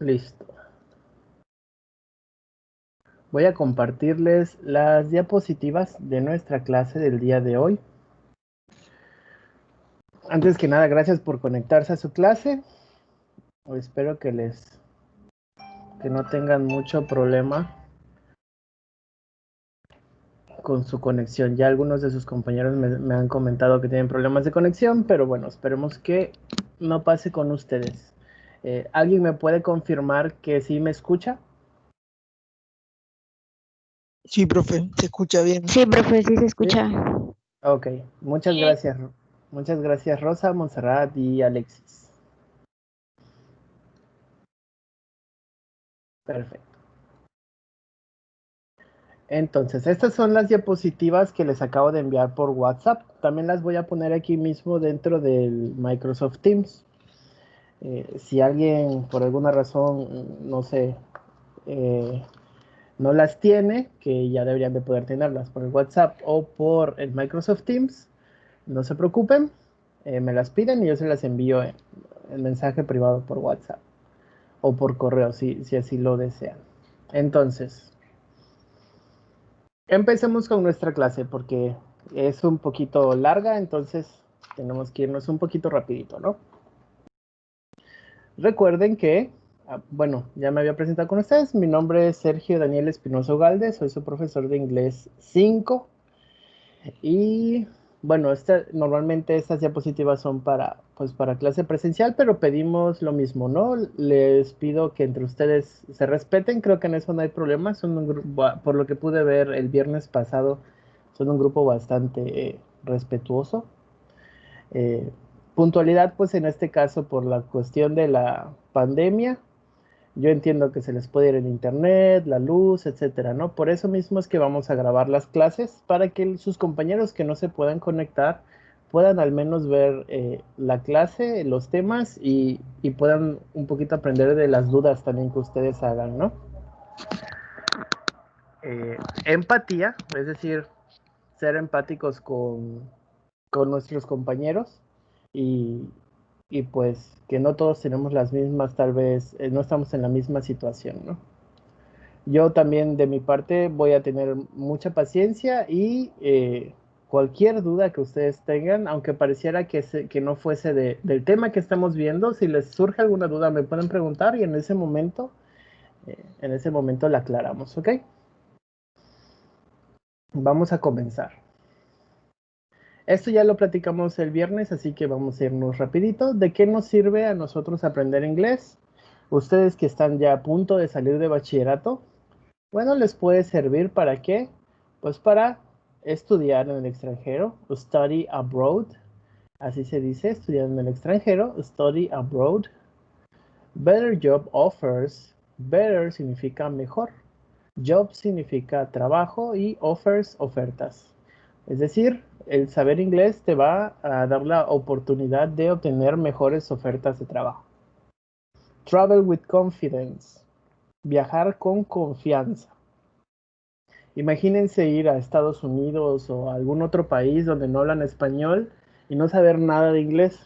Listo. Voy a compartirles las diapositivas de nuestra clase del día de hoy. Antes que nada, gracias por conectarse a su clase. Espero que no tengan mucho problema con su conexión. Ya algunos de sus compañeros me han comentado que tienen problemas de conexión, pero bueno, esperemos que no pase con ustedes. ¿Alguien me puede confirmar que sí me escucha? Sí, profe, se escucha bien. Sí, profe, sí se escucha. Ok, muchas gracias. Muchas gracias, Rosa, Montserrat y Alexis. Perfecto. Entonces, estas son las diapositivas que les acabo de enviar por WhatsApp. También las voy a poner aquí mismo dentro del Microsoft Teams. Si alguien por alguna razón, no sé, no las tiene, que ya deberían de poder tenerlas por el WhatsApp o por el Microsoft Teams, no se preocupen, me las piden y yo se las envío en mensaje privado por WhatsApp o por correo si así lo desean. Entonces, empecemos con nuestra clase porque es un poquito larga, entonces tenemos que irnos un poquito rapidito, ¿no? Recuerden que, bueno, ya me había presentado con ustedes. Mi nombre es Sergio Daniel Espinosa Ugalde, soy su profesor de inglés 5. Y bueno, normalmente estas diapositivas son pues para clase presencial, pero pedimos lo mismo, ¿no? Les pido que entre ustedes se respeten, creo que en eso no hay problema. Son un grupo, por lo que pude ver el viernes pasado, son un grupo bastante respetuoso. Puntualidad, pues en este caso por la cuestión de la pandemia, yo entiendo que se les puede ir el internet, la luz, etcétera, ¿no? Por eso mismo es que vamos a grabar las clases para que sus compañeros que no se puedan conectar puedan al menos ver la clase, los temas y puedan un poquito aprender de las dudas también que ustedes hagan, ¿no? Empatía, es decir, ser empáticos con nuestros compañeros y, y pues que no todos tenemos las mismas, tal vez no estamos en la misma situación, ¿no? Yo también de mi parte voy a tener mucha paciencia y cualquier duda que ustedes tengan, aunque pareciera que no fuese del tema que estamos viendo, si les surge alguna duda me pueden preguntar y en ese momento la aclaramos, ¿ok? Vamos a comenzar. Esto ya lo platicamos el viernes, así que vamos a irnos rapidito. ¿De qué nos sirve a nosotros aprender inglés? Ustedes que están ya a punto de salir de bachillerato, bueno, les puede servir ¿para qué? Pues para estudiar en el extranjero, study abroad, así se dice, estudiar en el extranjero, study abroad. Better job offers, better significa mejor, job significa trabajo y offers, ofertas. Es decir, el saber inglés te va a dar la oportunidad de obtener mejores ofertas de trabajo. Travel with confidence, viajar con confianza. Imagínense ir a Estados Unidos o a algún otro país donde no hablan español y no saber nada de inglés.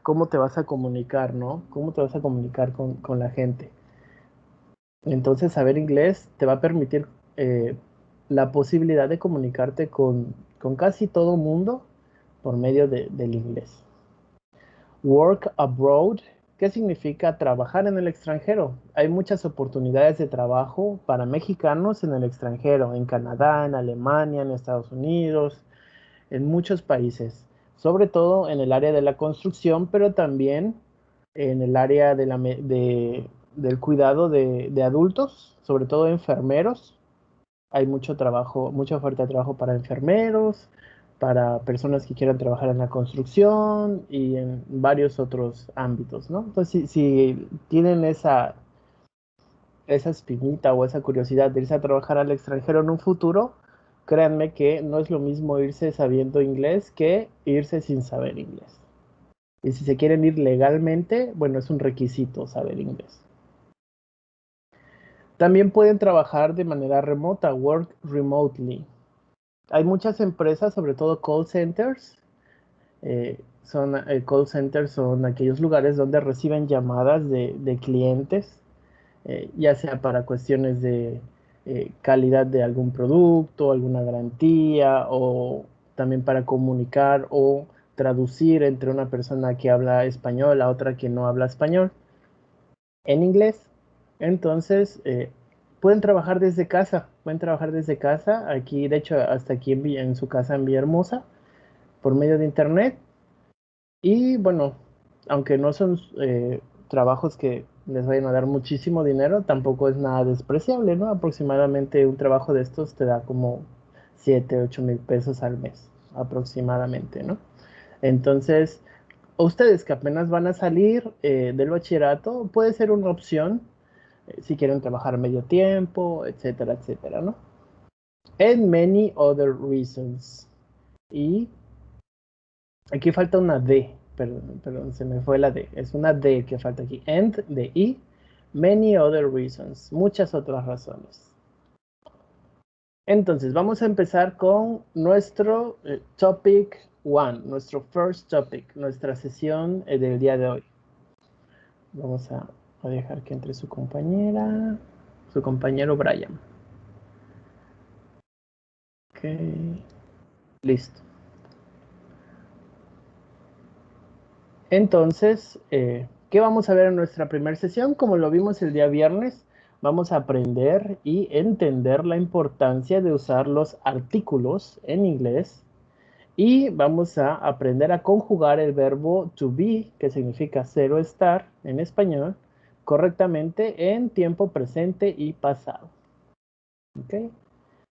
¿Cómo te vas a comunicar, no? ¿Cómo te vas a comunicar con la gente? Entonces, saber inglés te va a permitir la posibilidad de comunicarte con casi todo mundo por medio del inglés. Work abroad, ¿qué significa trabajar en el extranjero? Hay muchas oportunidades de trabajo para mexicanos en el extranjero, en Canadá, en Alemania, en Estados Unidos, en muchos países, sobre todo en el área de la construcción, pero también en el área del cuidado de adultos, sobre todo enfermeros. Hay mucho trabajo, mucha oferta de trabajo para enfermeros, para personas que quieran trabajar en la construcción y en varios otros ámbitos, ¿no? Entonces, si tienen esa espinita o esa curiosidad de irse a trabajar al extranjero en un futuro, créanme que no es lo mismo irse sabiendo inglés que irse sin saber inglés. Y si se quieren ir legalmente, bueno, es un requisito saber inglés. También pueden trabajar de manera remota, work remotely. Hay muchas empresas, sobre todo call centers. Call centers son aquellos lugares donde reciben llamadas de clientes ya sea para cuestiones de calidad de algún producto, alguna garantía, o también para comunicar o traducir entre una persona que habla español a otra que no habla español en inglés. Entonces, pueden trabajar desde casa, aquí, de hecho, hasta aquí en su casa en Villahermosa, por medio de internet. Y bueno, aunque no son trabajos que les vayan a dar muchísimo dinero, tampoco es nada despreciable, ¿no? Aproximadamente un trabajo de estos te da como 7, 8 mil pesos al mes, aproximadamente, ¿no? Entonces, ustedes que apenas van a salir del bachillerato, puede ser una opción si quieren trabajar medio tiempo, etcétera, etcétera, ¿no? And many other reasons. Y aquí falta una D, perdón, se me fue la D. Es una D que falta aquí. And, de I, many other reasons. Muchas otras razones. Entonces, vamos a empezar con nuestro topic 1, nuestro first topic, nuestra sesión del día de hoy. Vamos a dejar que entre su compañera, su compañero Brian. Ok, listo. Entonces, ¿qué vamos a ver en nuestra primera sesión? Como lo vimos el día viernes, vamos a aprender y entender la importancia de usar los artículos en inglés y vamos a aprender a conjugar el verbo to be, que significa ser o estar en español, correctamente en tiempo presente y pasado. Okay.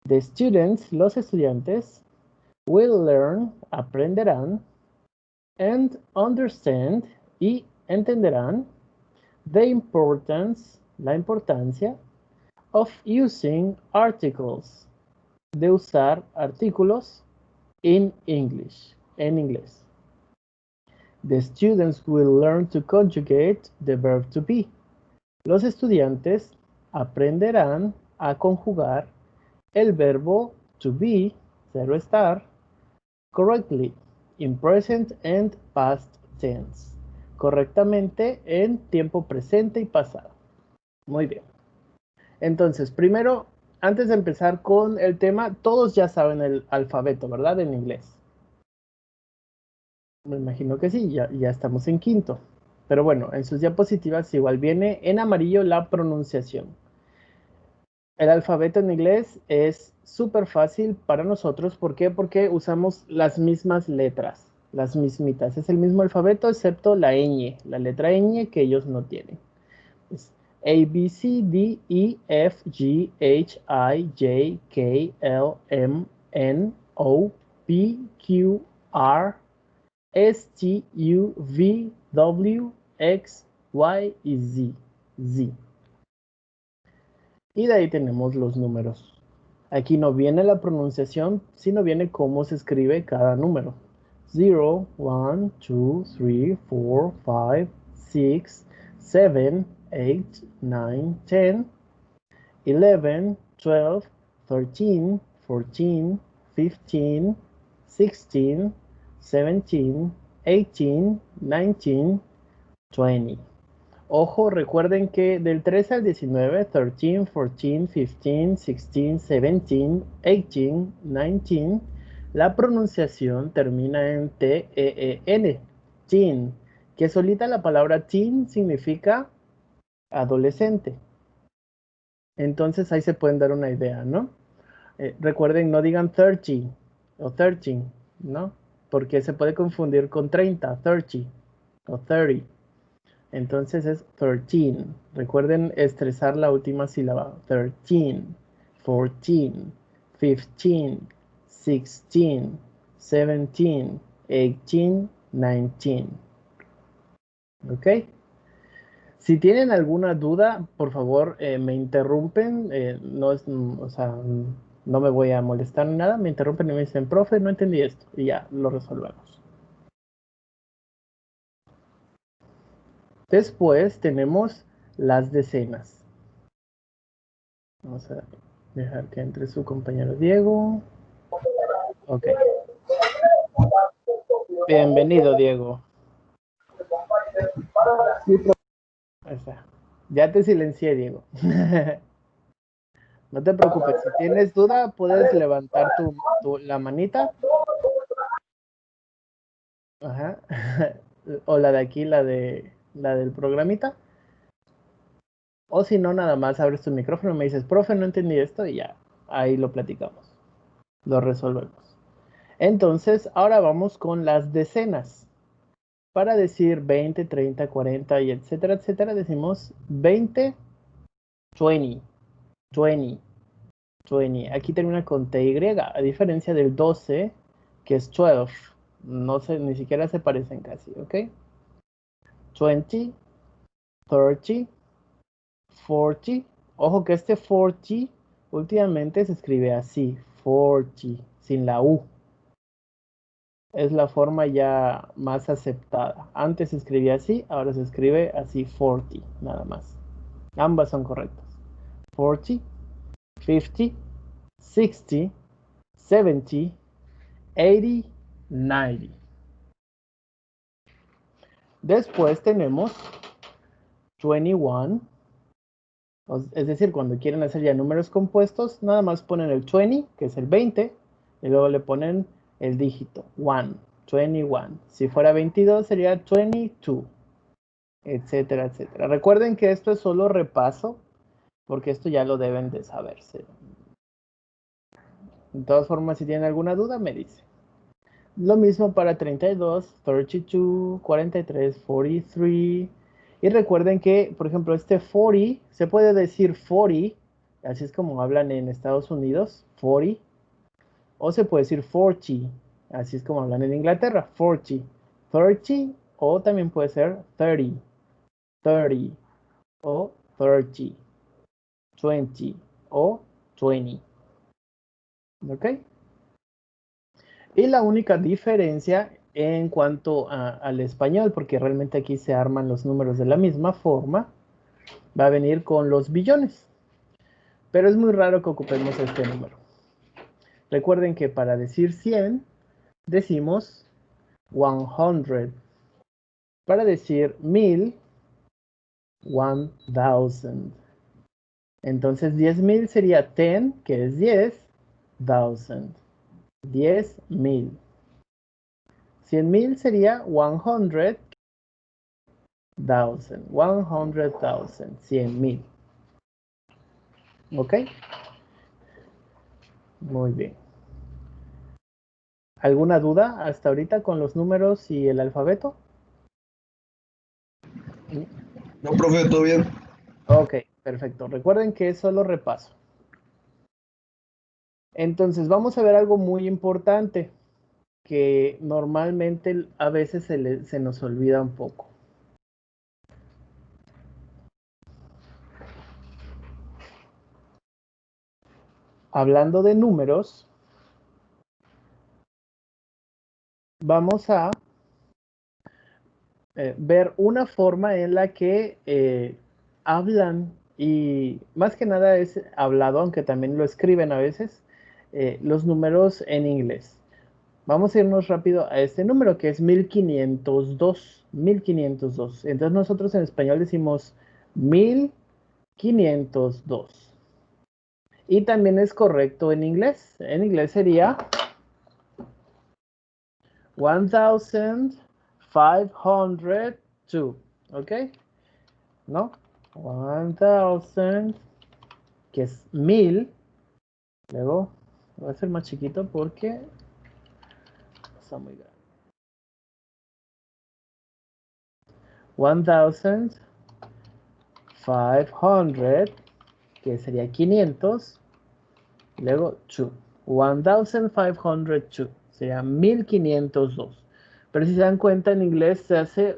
The students, los estudiantes, will learn, aprenderán, and understand, y entenderán, the importance, la importancia, of using articles, de usar artículos in English, en inglés. The students will learn to conjugate the verb to be. Los estudiantes aprenderán a conjugar el verbo to be, ser o estar, correctly in present and past tense. Correctamente en tiempo presente y pasado. Muy bien. Entonces, primero, antes de empezar con el tema, todos ya saben el alfabeto, ¿verdad? En inglés. Me imagino que sí, ya estamos en quinto. Pero bueno, en sus diapositivas igual viene en amarillo la pronunciación. El alfabeto en inglés es súper fácil para nosotros. ¿Por qué? Porque usamos las mismas letras, las mismitas. Es el mismo alfabeto excepto la ñ, la letra ñ que ellos no tienen. Es A, B, C, D, E, F, G, H, I, J, K, L, M, N, O, P, Q, R, S, T, U, V, W, X, Y y Z. Z. Y de ahí tenemos los números. Aquí no viene la pronunciación, sino viene cómo se escribe cada número. 0, 1, 2, 3, 4, 5, 6, 7, 8, 9, 10, 11, 12, 13, 14, 15, 16, 17, 18, 19, 20. Ojo, recuerden que del 13 al 19, 13, 14, 15, 16, 17, 18, 19, la pronunciación termina en T-E-E-N, teen, que solita la palabra teen significa adolescente. Entonces ahí se pueden dar una idea, ¿no? Recuerden, no digan 30 o 13, ¿no? Porque se puede confundir con 30, 30 o 30. Entonces es 13. Recuerden estresar la última sílaba. 13, 14, 15, 16, 17, 18, 19. ¿Ok? Si tienen alguna duda, por favor, me interrumpen. No es, o sea, no me voy a molestar ni nada. Me interrumpen y me dicen, profe, no entendí esto. Y ya, lo resolvemos. Después tenemos las decenas. Vamos a dejar que entre su compañero Diego. Ok. Bienvenido, Diego. Ahí está. Ya te silencié, Diego. No te preocupes, si tienes duda, puedes levantar la manita. Ajá. O la de aquí, la del programita. O si no, nada más abres tu micrófono y me dices, profe, no entendí esto y ya, ahí lo platicamos, lo resolvemos. Entonces, ahora vamos con las decenas. Para decir 20, 30, 40 y etcétera, etcétera, decimos 20, 20, 20, 20. Aquí termina con TY, a diferencia del 12, que es 12. No sé, ni siquiera se parecen casi, ¿ok? 20, 30, 40. Ojo que este 40 últimamente se escribe así, 40, sin la U. Es la forma ya más aceptada. Antes se escribía así, ahora se escribe así 40, nada más. Ambas son correctas. 40, 50, 60, 70, 80, 90. Después tenemos 21. Es decir, cuando quieren hacer ya números compuestos, nada más ponen el 20, que es el 20, y luego le ponen el dígito 1, 21. Si fuera 22 sería 22, etcétera, etcétera. Recuerden que esto es solo repaso, porque esto ya lo deben de saberse. De todas formas, si tienen alguna duda, me dicen. Lo mismo para 32, 32, 43, 43. Y recuerden que, por ejemplo, este 40 se puede decir 40, así es como hablan en Estados Unidos, 40, o se puede decir 40, así es como hablan en Inglaterra, 40, 30, o también puede ser 30, 30, o 30, 20, o 20. ¿Ok? Y la única diferencia en cuanto al español, porque realmente aquí se arman los números de la misma forma, va a venir con los billones. Pero es muy raro que ocupemos este número. Recuerden que para decir 100, decimos 100. Para decir 1000, 1000. Entonces 10,000 sería 10, que es 10, 1000. 10,000. 100,000 sería 100,000. 100,000. 100,000. ¿Ok? Muy bien. ¿Alguna duda hasta ahorita con los números y el alfabeto? No, profe, todo bien. Ok, perfecto. Recuerden que es solo repaso. Entonces vamos a ver algo muy importante que normalmente a veces se nos olvida un poco. Hablando de números, vamos a ver una forma en la que hablan, y más que nada es hablado, aunque también lo escriben a veces, los números en inglés. Vamos a irnos rápido a este número que es 1502. 1502. Entonces nosotros en español decimos 1502. Y también es correcto en inglés. En inglés sería 1502. ¿Ok? ¿No? 1000, que es 1000. Luego voy a hacer más chiquito porque está muy grande. 1500, que sería 500. Luego 2. 1502. Sería 1502. Pero si se dan cuenta, en inglés se hace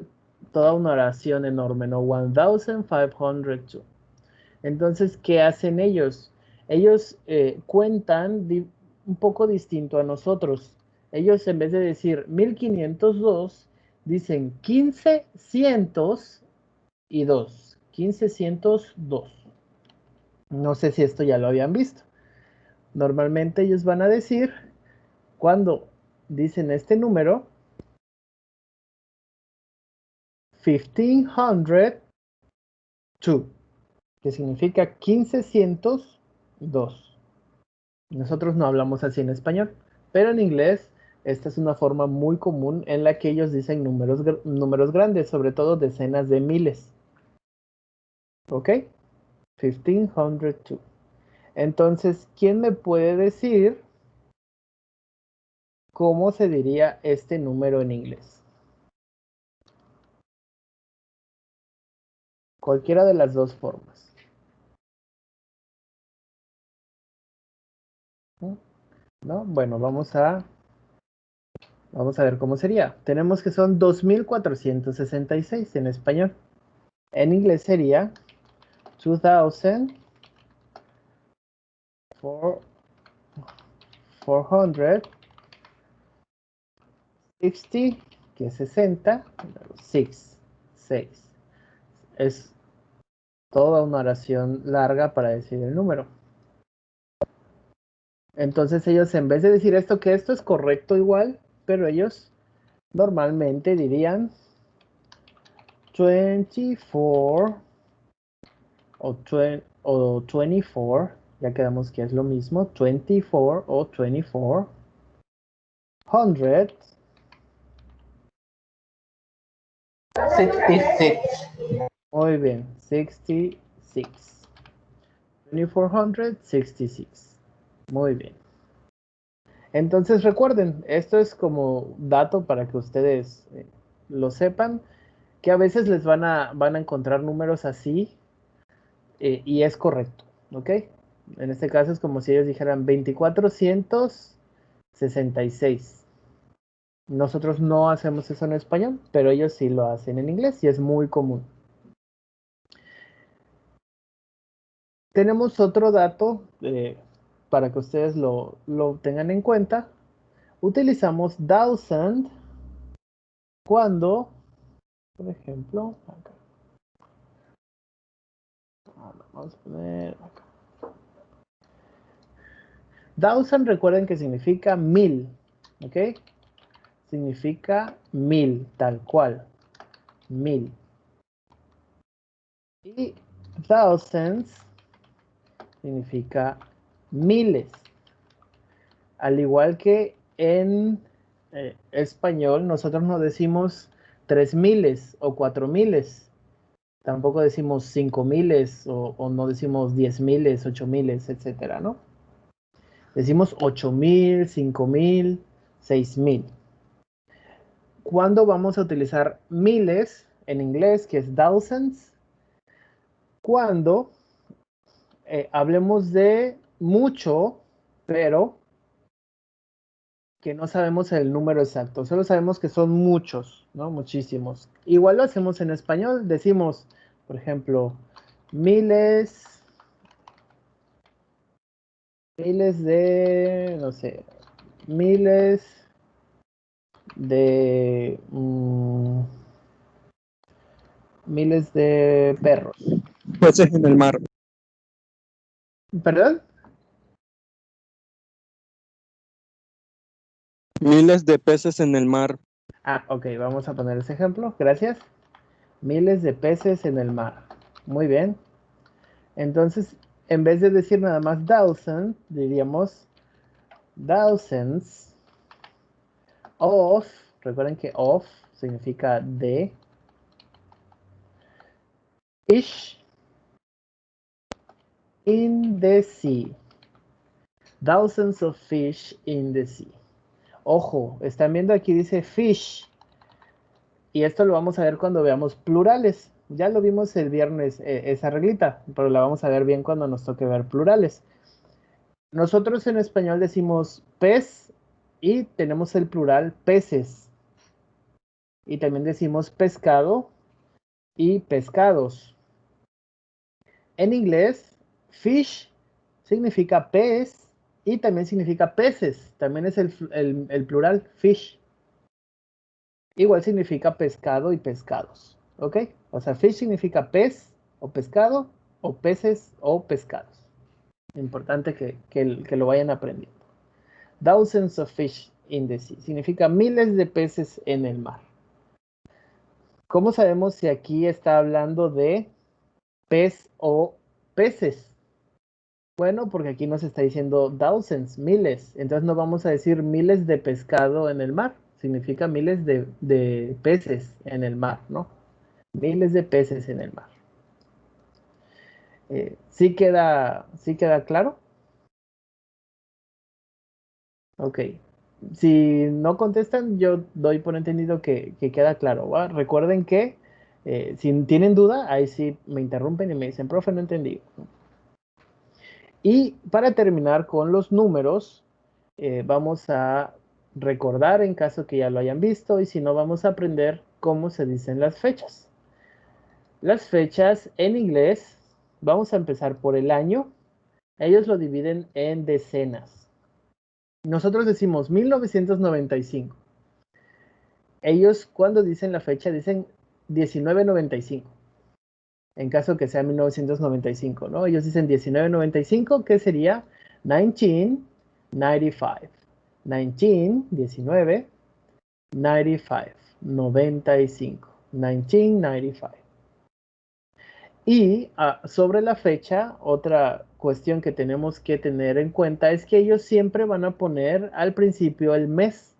toda una oración enorme, ¿no? 1502. Entonces, ¿qué hacen ellos? Ellos cuentan un poco distinto a nosotros. Ellos, en vez de decir 1502, dicen 1502. 1502. No sé si esto ya lo habían visto. Normalmente ellos van a decir, cuando dicen este número, 1502. que significa 1502. Nosotros no hablamos así en español, pero en inglés esta es una forma muy común en la que ellos dicen números grandes, sobre todo decenas de miles. ¿Ok? 1502. Entonces, ¿quién me puede decir cómo se diría este número en inglés? Cualquiera de las dos formas. ¿No? Bueno, vamos a ver cómo sería. Tenemos que son 2466 en español. En inglés sería 2460, que es 60, 6. Es toda una oración larga para decir el número. Entonces ellos, en vez de decir esto, que esto es correcto igual, pero ellos normalmente dirían 24 o 24, ya quedamos que es lo mismo, 24 o 24, 100, 66. muy bien, 66, 2466, muy bien. Entonces recuerden, esto es como dato para que ustedes lo sepan, que a veces les van a encontrar números así y es correcto, ¿ok? En este caso es como si ellos dijeran 2466. Nosotros no hacemos eso en español, pero ellos sí lo hacen en inglés y es muy común. Tenemos otro dato para que ustedes lo tengan en cuenta. Utilizamos thousand cuando, por ejemplo, acá. Vamos a poner acá. Thousand, recuerden que significa 1000, ¿ok? Significa 1000, tal cual, 1000. Y thousands significa miles. Al igual que en español, nosotros no decimos 3000 o 4000. Tampoco decimos 5000 o no decimos 10000, 8000, etcétera, ¿no? Decimos 8000, 5000, 6000. ¿Cuándo vamos a utilizar miles en inglés, que es thousands? Cuando hablemos de mucho, pero que no sabemos el número exacto, solo sabemos que son muchos, ¿no? Muchísimos. Igual lo hacemos en español, decimos, por ejemplo, miles de, no sé, miles de, miles de perros. Peces en el mar. ¿Perdón? Miles de peces en el mar. Ah, ok, vamos a poner ese ejemplo, gracias. Miles de peces en el mar. Muy bien. Entonces, en vez de decir nada más thousand, diríamos thousands of, recuerden que of significa de, fish in the sea. Thousands of fish in the sea. Ojo, están viendo aquí dice fish. Y esto lo vamos a ver cuando veamos plurales. Ya lo vimos el viernes, esa reglita, pero la vamos a ver bien cuando nos toque ver plurales. Nosotros en español decimos pez y tenemos el plural peces. Y también decimos pescado y pescados. En inglés, fish significa pez y también significa peces. También es el plural fish. Igual significa pescado y pescados. ¿Ok? O sea, fish significa pez o pescado o peces o pescados. Importante que lo vayan aprendiendo. Thousands of fish in the sea. Significa miles de peces en el mar. ¿Cómo sabemos si aquí está hablando de pez o peces? Bueno, porque aquí nos está diciendo thousands, miles. Entonces no vamos a decir miles de pescado en el mar. Significa miles de peces en el mar, ¿no? Miles de peces en el mar. ¿Sí queda claro? Ok. Si no contestan, yo doy por entendido que queda claro, ¿va? Recuerden que si tienen duda, ahí sí me interrumpen y me dicen, profe, no entendí. Y para terminar con los números, vamos a recordar en caso que ya lo hayan visto y si no, vamos a aprender cómo se dicen las fechas. Las fechas en inglés, vamos a empezar por el año. Ellos lo dividen en decenas. Nosotros decimos 1995. Ellos cuando dicen la fecha dicen 1995. En caso que sea 1995, ¿no? Ellos dicen 1995, que sería 1995. 19, 19, 95, 95. 1995. Y sobre la fecha, otra cuestión que tenemos que tener en cuenta es que ellos siempre van a poner al principio el mes.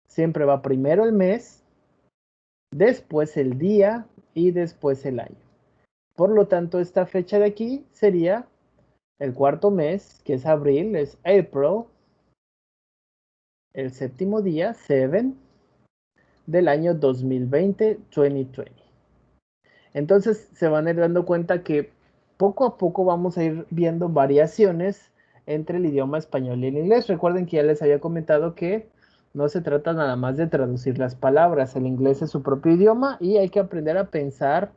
Siempre va primero el mes, después el día y después el año. Por lo tanto, esta fecha de aquí sería el cuarto mes, que es abril, es April. El séptimo día, 7, del año 2020, 2020. Entonces se van a ir dando cuenta que poco a poco vamos a ir viendo variaciones entre el idioma español y el inglés. Recuerden que ya les había comentado que no se trata nada más de traducir las palabras. El inglés es su propio idioma y hay que aprender a pensar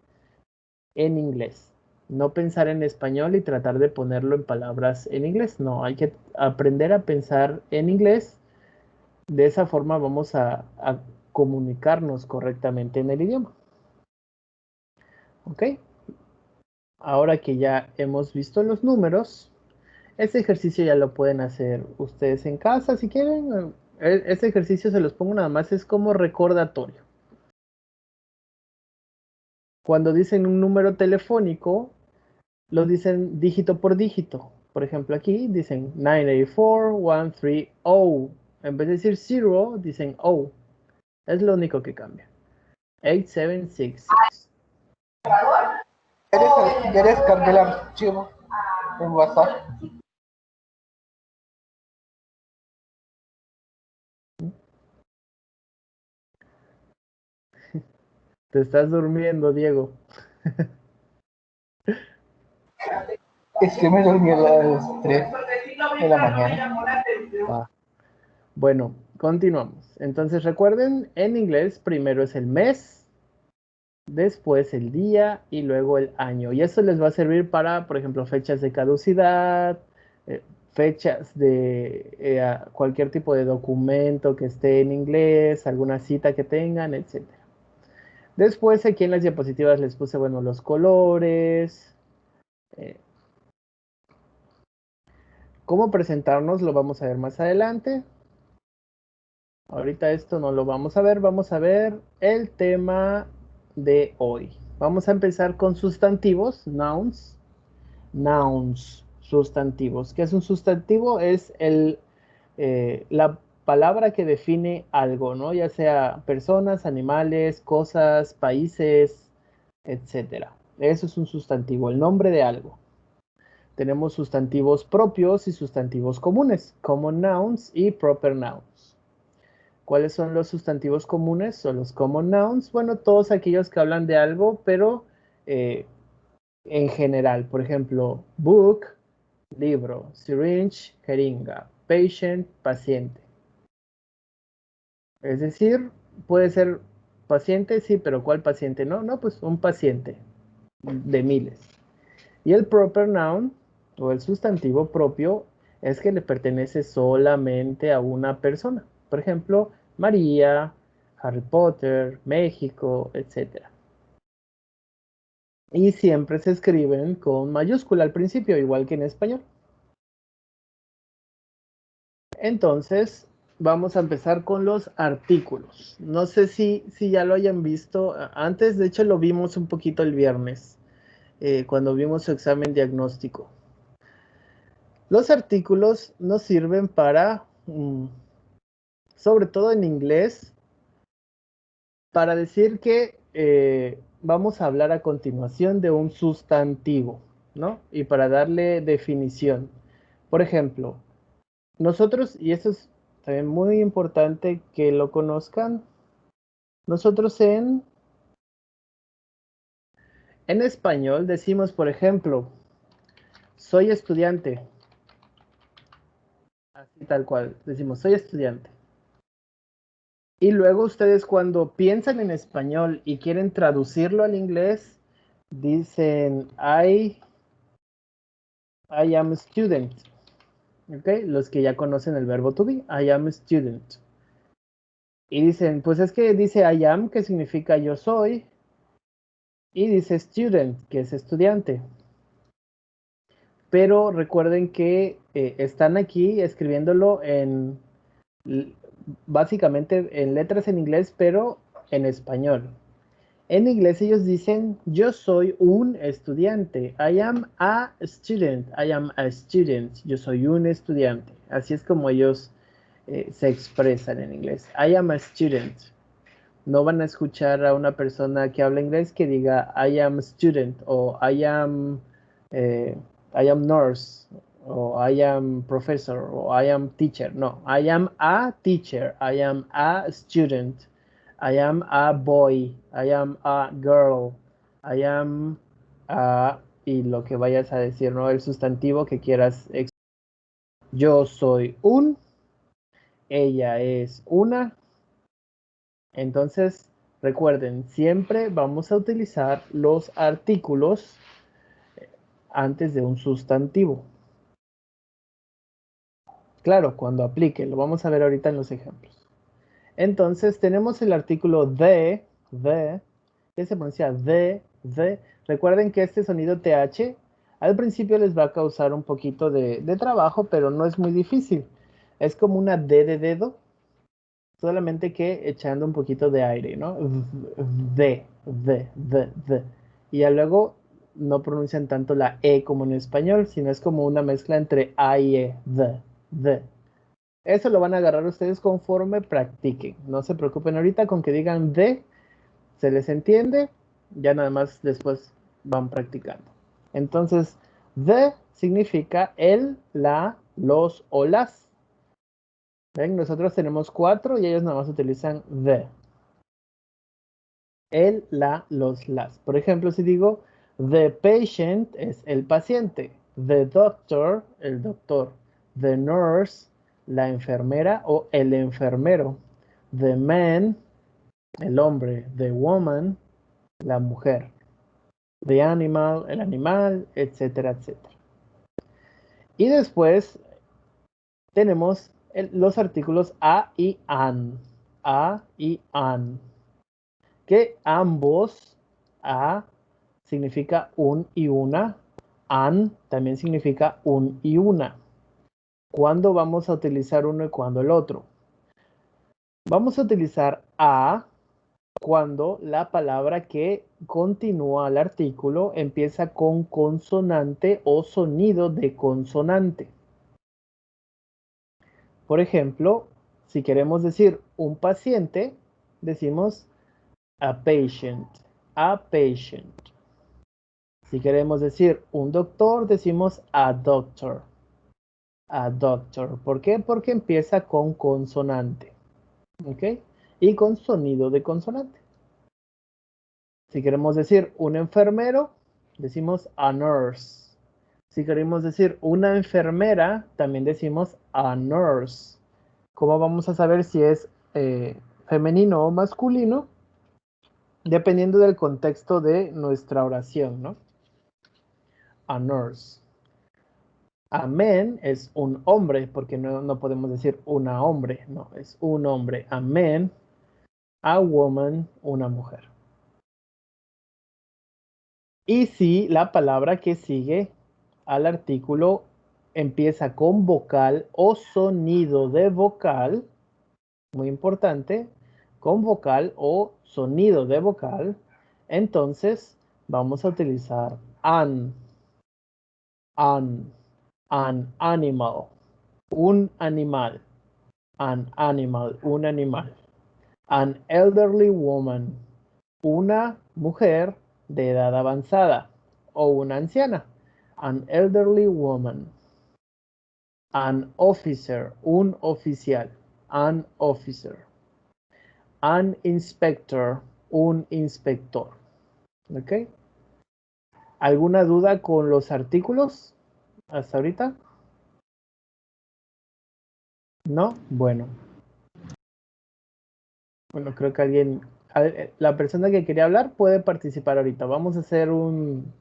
en inglés. No pensar en español y tratar de ponerlo en palabras en inglés. No, hay que aprender a pensar en inglés. De esa forma vamos a comunicarnos correctamente en el idioma. ¿Ok? Ahora que ya hemos visto los números, este ejercicio ya lo pueden hacer ustedes en casa si quieren. Este ejercicio se los pongo nada más, es como recordatorio. Cuando dicen un número telefónico, lo dicen dígito por dígito. Por ejemplo, aquí dicen 984-130. En vez de decir 0, dicen O. Es lo único que cambia. 8766. Ya descargué el archivo en WhatsApp. Te estás durmiendo, Diego. Es que me dormí a las 3 de la mañana. Bueno, continuamos. Entonces recuerden, en inglés primero es el mes, después el día y luego el año. Y eso les va a servir para, por ejemplo, fechas de caducidad, fechas de cualquier tipo de documento que esté en inglés, alguna cita que tengan, etc. Después aquí en las diapositivas les puse, bueno, los colores. Cómo presentarnos lo vamos a ver más adelante. Ahorita esto no lo vamos a ver el tema de hoy. Vamos a empezar con sustantivos, nouns. Nouns, sustantivos. ¿Qué es un sustantivo? Es la palabra que define algo, ¿no? Ya sea personas, animales, cosas, países, etcétera. Eso es un sustantivo, el nombre de algo. Tenemos sustantivos propios y sustantivos comunes, common nouns y proper nouns. ¿Cuáles son los sustantivos comunes o los common nouns? Bueno, todos aquellos que hablan de algo, pero en general. Por ejemplo, book, libro, syringe, jeringa, patient, paciente. Es decir, puede ser paciente, sí, pero ¿cuál paciente? No, no, pues un paciente de miles. Y el proper noun o el sustantivo propio es que le pertenece solamente a una persona. Por ejemplo, María, Harry Potter, México, etc. Y siempre se escriben con mayúscula al principio, igual que en español. Entonces, vamos a empezar con los artículos. No sé si ya lo hayan visto antes, de hecho lo vimos un poquito el viernes. cuando vimos su examen diagnóstico. Los artículos nos sirven para, sobre todo en inglés, para decir que vamos a hablar a continuación de un sustantivo, ¿no? Y para darle definición. Por ejemplo, nosotros, y esto es también muy importante que lo conozcan, nosotros en español decimos, por ejemplo, soy estudiante. Así tal cual, decimos, soy estudiante. Y luego ustedes cuando piensan en español y quieren traducirlo al inglés, dicen, I am a student. ¿Ok? Los que ya conocen el verbo to be, I am a student. Y dicen, pues es que dice I am, que significa yo soy, y dice student, que es estudiante. Pero recuerden que están aquí escribiéndolo en, básicamente en letras en inglés, pero en español. En inglés ellos dicen, yo soy un estudiante. I am a student. I am a student. Yo soy un estudiante. Así es como ellos se expresan en inglés. I am a student. No van a escuchar a una persona que habla inglés que diga I am a student o I am nurse o I am professor o I am teacher. No, I am a teacher. I am a student. I am a boy. I am a girl. I am a... Y lo que vayas a decir, ¿no? El sustantivo que quieras. Yo soy un. Ella es una. Entonces, recuerden, siempre vamos a utilizar los artículos antes de un sustantivo. Claro, cuando aplique, lo vamos a ver ahorita en los ejemplos. Entonces, tenemos el artículo de, que se pronuncia de. Recuerden que este sonido TH al principio les va a causar un poquito de trabajo, pero no es muy difícil. Es como una D de dedo, solamente que echando un poquito de aire, ¿no? De. Y ya luego no pronuncian tanto la E como en español, sino es como una mezcla entre A y E, de. Eso lo van a agarrar ustedes conforme practiquen. No se preocupen ahorita con que digan de, se les entiende, ya nada más después van practicando. Entonces, the significa el, la, los o las. ¿Ven? Nosotros tenemos 4 y ellos nada más utilizan the. El, la, los, las. Por ejemplo, si digo the patient es el paciente, the doctor, el doctor, the nurse, la enfermera o el enfermero, the man, el hombre, the woman, la mujer, the animal, el animal, etcétera, etcétera. Y después tenemos los artículos a y an. A y an. Que ambos, a significa un y una, an también significa un y una. ¿Cuándo vamos a utilizar uno y cuándo el otro? Vamos a utilizar a cuando la palabra que continúa al artículo empieza con consonante o sonido de consonante. Por ejemplo, si queremos decir un paciente, decimos a patient, a patient. Si queremos decir un doctor, decimos a doctor, a doctor. ¿Por qué? Porque empieza con consonante, ¿ok? Y con sonido de consonante. Si queremos decir un enfermero, decimos a nurse. Si queremos decir una enfermera, también decimos a nurse. ¿Cómo vamos a saber si es femenino o masculino? Dependiendo del contexto de nuestra oración, ¿no? A nurse. A man es un hombre, porque no podemos decir una hombre, no, es un hombre. A man, a woman, una mujer. Y si la palabra que sigue al artículo empieza con vocal o sonido de vocal, muy importante, con vocal o sonido de vocal, entonces vamos a utilizar An animal, un animal. An animal, un animal. An elderly woman, una mujer de edad avanzada o una anciana. An elderly woman. An officer, un oficial. An officer. An inspector, un inspector. ¿Ok? ¿Alguna duda con los artículos hasta ahorita? ¿No? Bueno, creo que alguien, la persona que quería hablar puede participar ahorita. Vamos a hacer un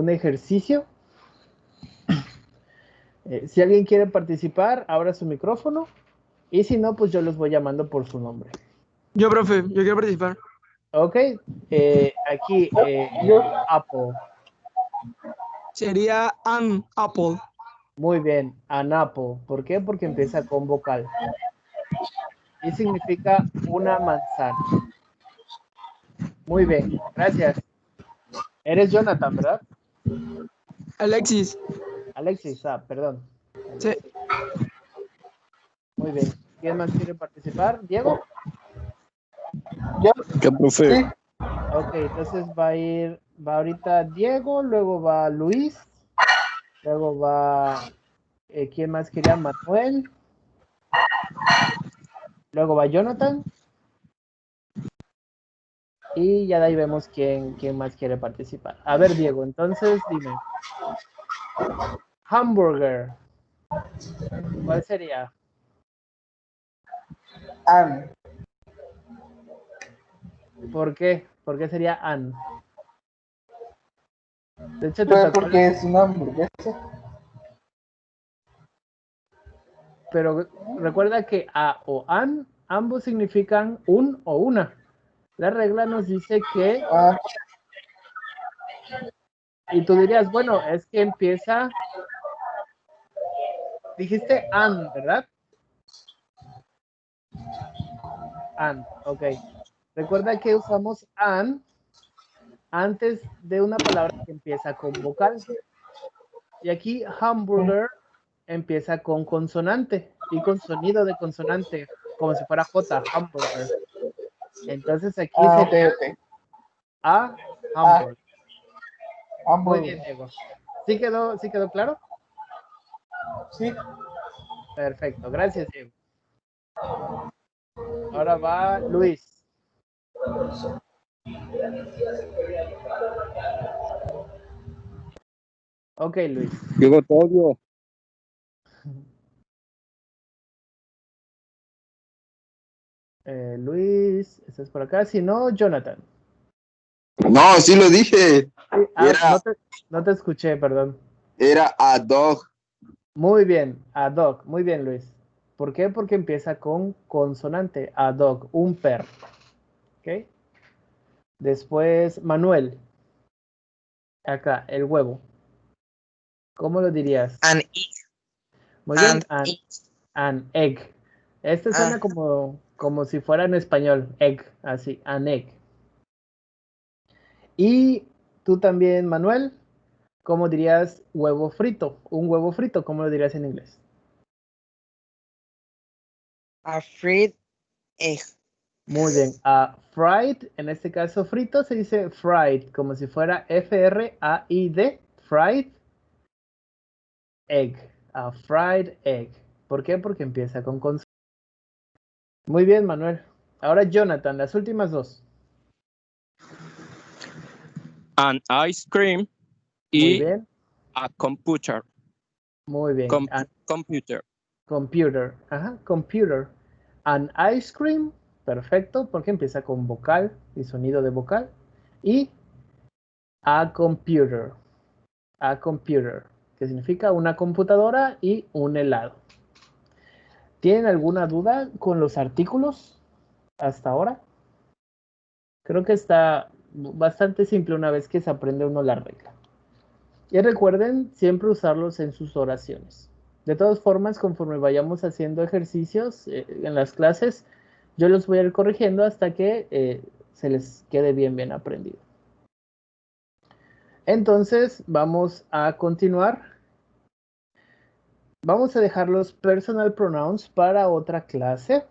ejercicio. Si alguien quiere participar, abra su micrófono. Y si no, pues yo los voy llamando por su nombre. Yo, profe, yo quiero participar. Ok, aquí, Apple. Sería an apple. Muy bien, an apple. ¿Por qué? Porque empieza con vocal. Y significa una manzana. Muy bien, gracias. Eres Jonathan, ¿verdad? Alexis. Alexis, perdón. Sí. Muy bien. ¿Quién más quiere participar? ¿Diego? Yo, ¿Qué, profe? sí. Ok, entonces va ahorita Diego, luego va Luis, luego va, ¿quién más quería? Manuel, luego va Jonathan, y ya de ahí vemos quién más quiere participar. A ver, Diego, entonces dime. Hamburger, ¿cuál sería? An. ¿Por qué? ¿Por qué sería an? De hecho, te Pues tocó porque es una hamburguesa. pero recuerda que a o an, ambos significan un o una. La regla nos dice que, Ah, y tú dirías, bueno, es que empieza, dijiste an, ¿verdad? An, ok. Recuerda que usamos an antes de una palabra que empieza con vocal. Y aquí hamburger empieza con consonante y con sonido de consonante, como si fuera J, hamburger. Entonces aquí ok, sería ok. a Ah, hamburger. Muy hamburger. bien, Diego. ¿Sí quedó claro? Sí. Perfecto, gracias, Diego. Ahora va Luis. Ok, Luis. Diego Todio. Luis, estás por acá. Si no, Jonathan. No, sí lo dije. No Era, no te escuché, perdón. era a dog. Muy bien, a dog. Muy bien, Luis. ¿Por qué? Porque empieza con consonante. A dog, un perro. ¿Ok? Después, Manuel. Acá, el huevo. ¿Cómo lo dirías? An egg. Muy bien, And egg. an egg. Este suena Ah, como si fuera en español. Egg, así, an egg. Y tú también, Manuel, ¿cómo dirías huevo frito? Un huevo frito, ¿cómo lo dirías en inglés? a fried egg. Muy bien. Fried, en este caso frito, se dice fried, como si fuera F-R-A-I-D, fried egg. A fried egg. ¿Por qué? Porque empieza con consonante. Muy bien, Manuel. Ahora Jonathan, las últimas dos. An ice cream Muy y bien, a computer. muy bien. Computer. Computer. Ajá, computer. An ice cream. Perfecto, porque empieza con vocal y sonido de vocal. Y a computer. A computer, que significa una computadora y un helado. ¿Tienen alguna duda con los artículos hasta ahora? Creo que está bastante simple una vez que se aprende uno la regla. Y recuerden siempre usarlos en sus oraciones. De todas formas, conforme vayamos haciendo ejercicios en las clases, yo los voy a ir corrigiendo hasta que se les quede bien aprendido. Entonces, vamos a continuar. Vamos a dejar los personal pronouns para otra clase.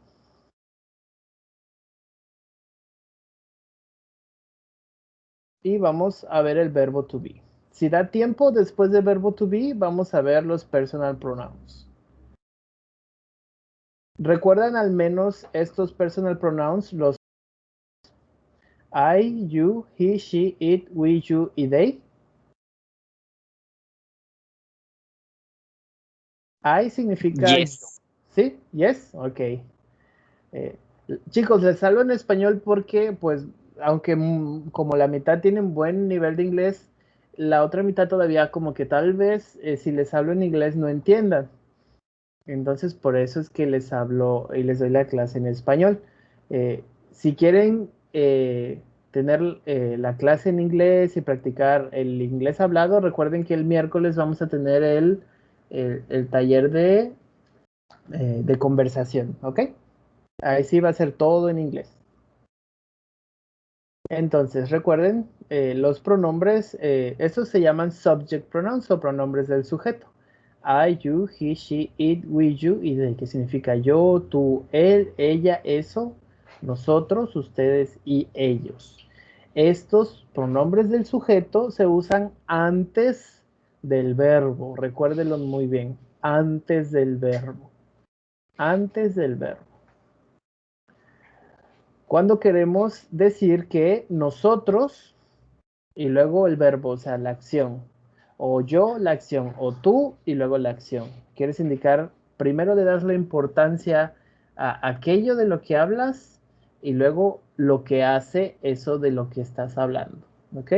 Y vamos a ver el verbo to be. Si da tiempo, después del verbo to be, vamos a ver los personal pronouns. ¿Recuerdan al menos estos personal pronouns? Los I, you, he, she, it, we, you y they. I significa Yes. yo. ¿Sí? Yes? Ok. Chicos, les hablo en español porque, pues, aunque como la mitad tienen buen nivel de inglés, la otra mitad todavía como que tal vez si les hablo en inglés no entiendan. Entonces, por eso es que les hablo y les doy la clase en español. Si quieren tener la clase en inglés y practicar el inglés hablado, recuerden que el miércoles vamos a tener el taller de conversación, ¿ok? Ahí sí va a ser todo en inglés. Entonces, recuerden, los pronombres, estos se llaman subject pronouns o pronombres del sujeto. I, you, he, she, it, we, you y they, que significa yo, tú, él, ella, eso, nosotros, ustedes y ellos. Estos pronombres del sujeto se usan antes del verbo. Recuérdenlo muy bien. Antes del verbo. Antes del verbo. Cuando queremos decir que nosotros y luego el verbo, o sea, la acción. O yo, la acción. O tú y luego la acción. Quieres indicar, primero le das la importancia a aquello de lo que hablas y luego lo que hace eso de lo que estás hablando. ¿Ok?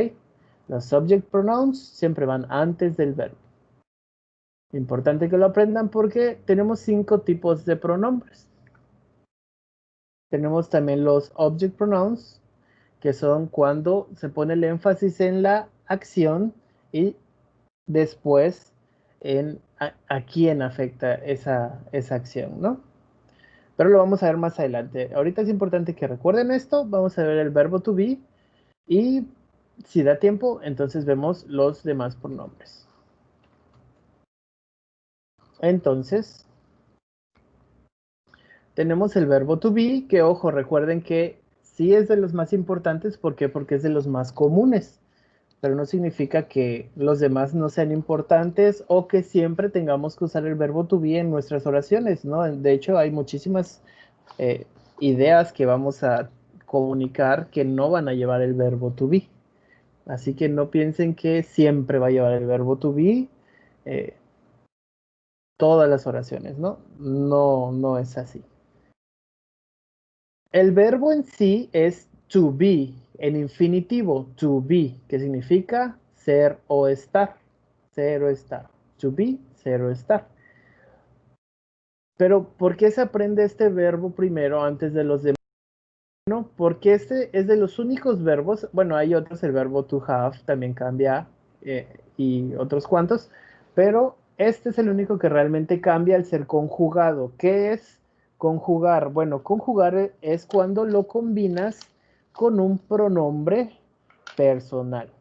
Los subject pronouns siempre van antes del verbo. Importante que lo aprendan porque tenemos 5 tipos de pronombres. Tenemos también los object pronouns, que son cuando se pone el énfasis en la acción y después en a quién afecta esa acción, ¿no? Pero lo vamos a ver más adelante. Ahorita es importante que recuerden esto. Vamos a ver el verbo to be y si da tiempo, entonces vemos los demás pronombres. Entonces, tenemos el verbo to be, que ojo, recuerden que sí es de los más importantes. ¿Por qué? Porque es de los más comunes. Pero no significa que los demás no sean importantes o que siempre tengamos que usar el verbo to be en nuestras oraciones, ¿no? De hecho, hay muchísimas ideas que vamos a comunicar que no van a llevar el verbo to be. Así que no piensen que siempre va a llevar el verbo to be todas las oraciones, ¿no? No es así. El verbo en sí es to be, en infinitivo, to be, que significa ser o estar. Ser o estar. To be, ser o estar. Pero, ¿por qué se aprende este verbo primero antes de los demás? Bueno, porque este es de los únicos verbos, bueno, hay otros, el verbo to have también cambia y otros cuantos, pero este es el único que realmente cambia al ser conjugado. ¿Qué es conjugar? Bueno, conjugar es cuando lo combinas con un pronombre personal.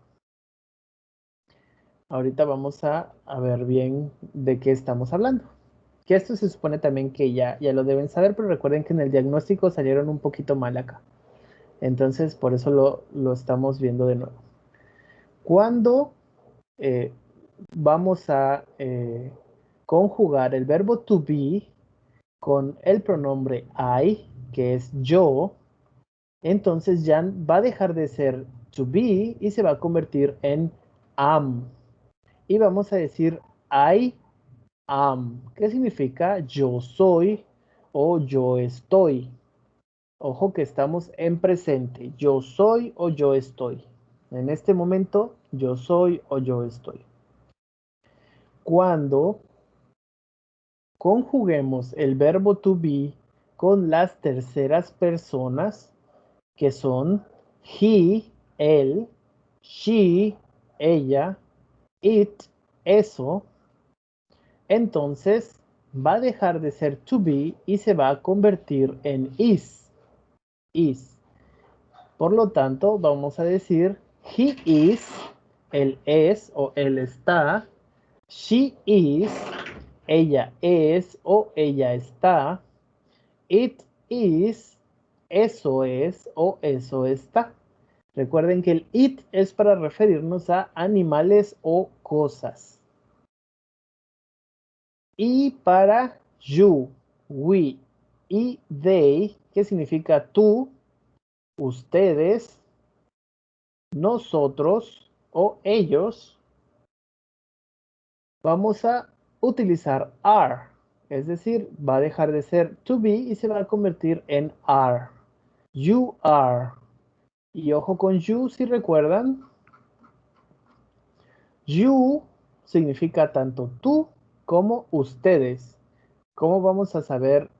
Ahorita vamos a ver bien de qué estamos hablando. Que esto se supone también que ya lo deben saber, pero recuerden que en el diagnóstico salieron un poquito mal acá. Entonces, por eso lo estamos viendo de nuevo. Cuando vamos a conjugar el verbo to be con el pronombre I, que es yo, entonces ya va a dejar de ser to be y se va a convertir en am. Y vamos a decir I am. ¿Qué significa yo soy o yo estoy? Ojo que estamos en presente. Yo soy o yo estoy. En este momento, yo soy o yo estoy. Cuando conjuguemos el verbo to be con las terceras personas, que son he, él, she, ella, it, eso, entonces va a dejar de ser to be y se va a convertir en is. Is. Por lo tanto, vamos a decir he is él es o él está. She is, ella es o ella está. It is, eso es o eso está. Recuerden que el it es para referirnos a animales o cosas. Y para you, we y they, que significa tú, ustedes, nosotros o ellos, vamos a utilizar are. Es decir, va a dejar de ser to be y se va a convertir en are. You are. Y ojo con you si recuerdan. You significa tanto tú como ustedes. ¿Cómo vamos a saber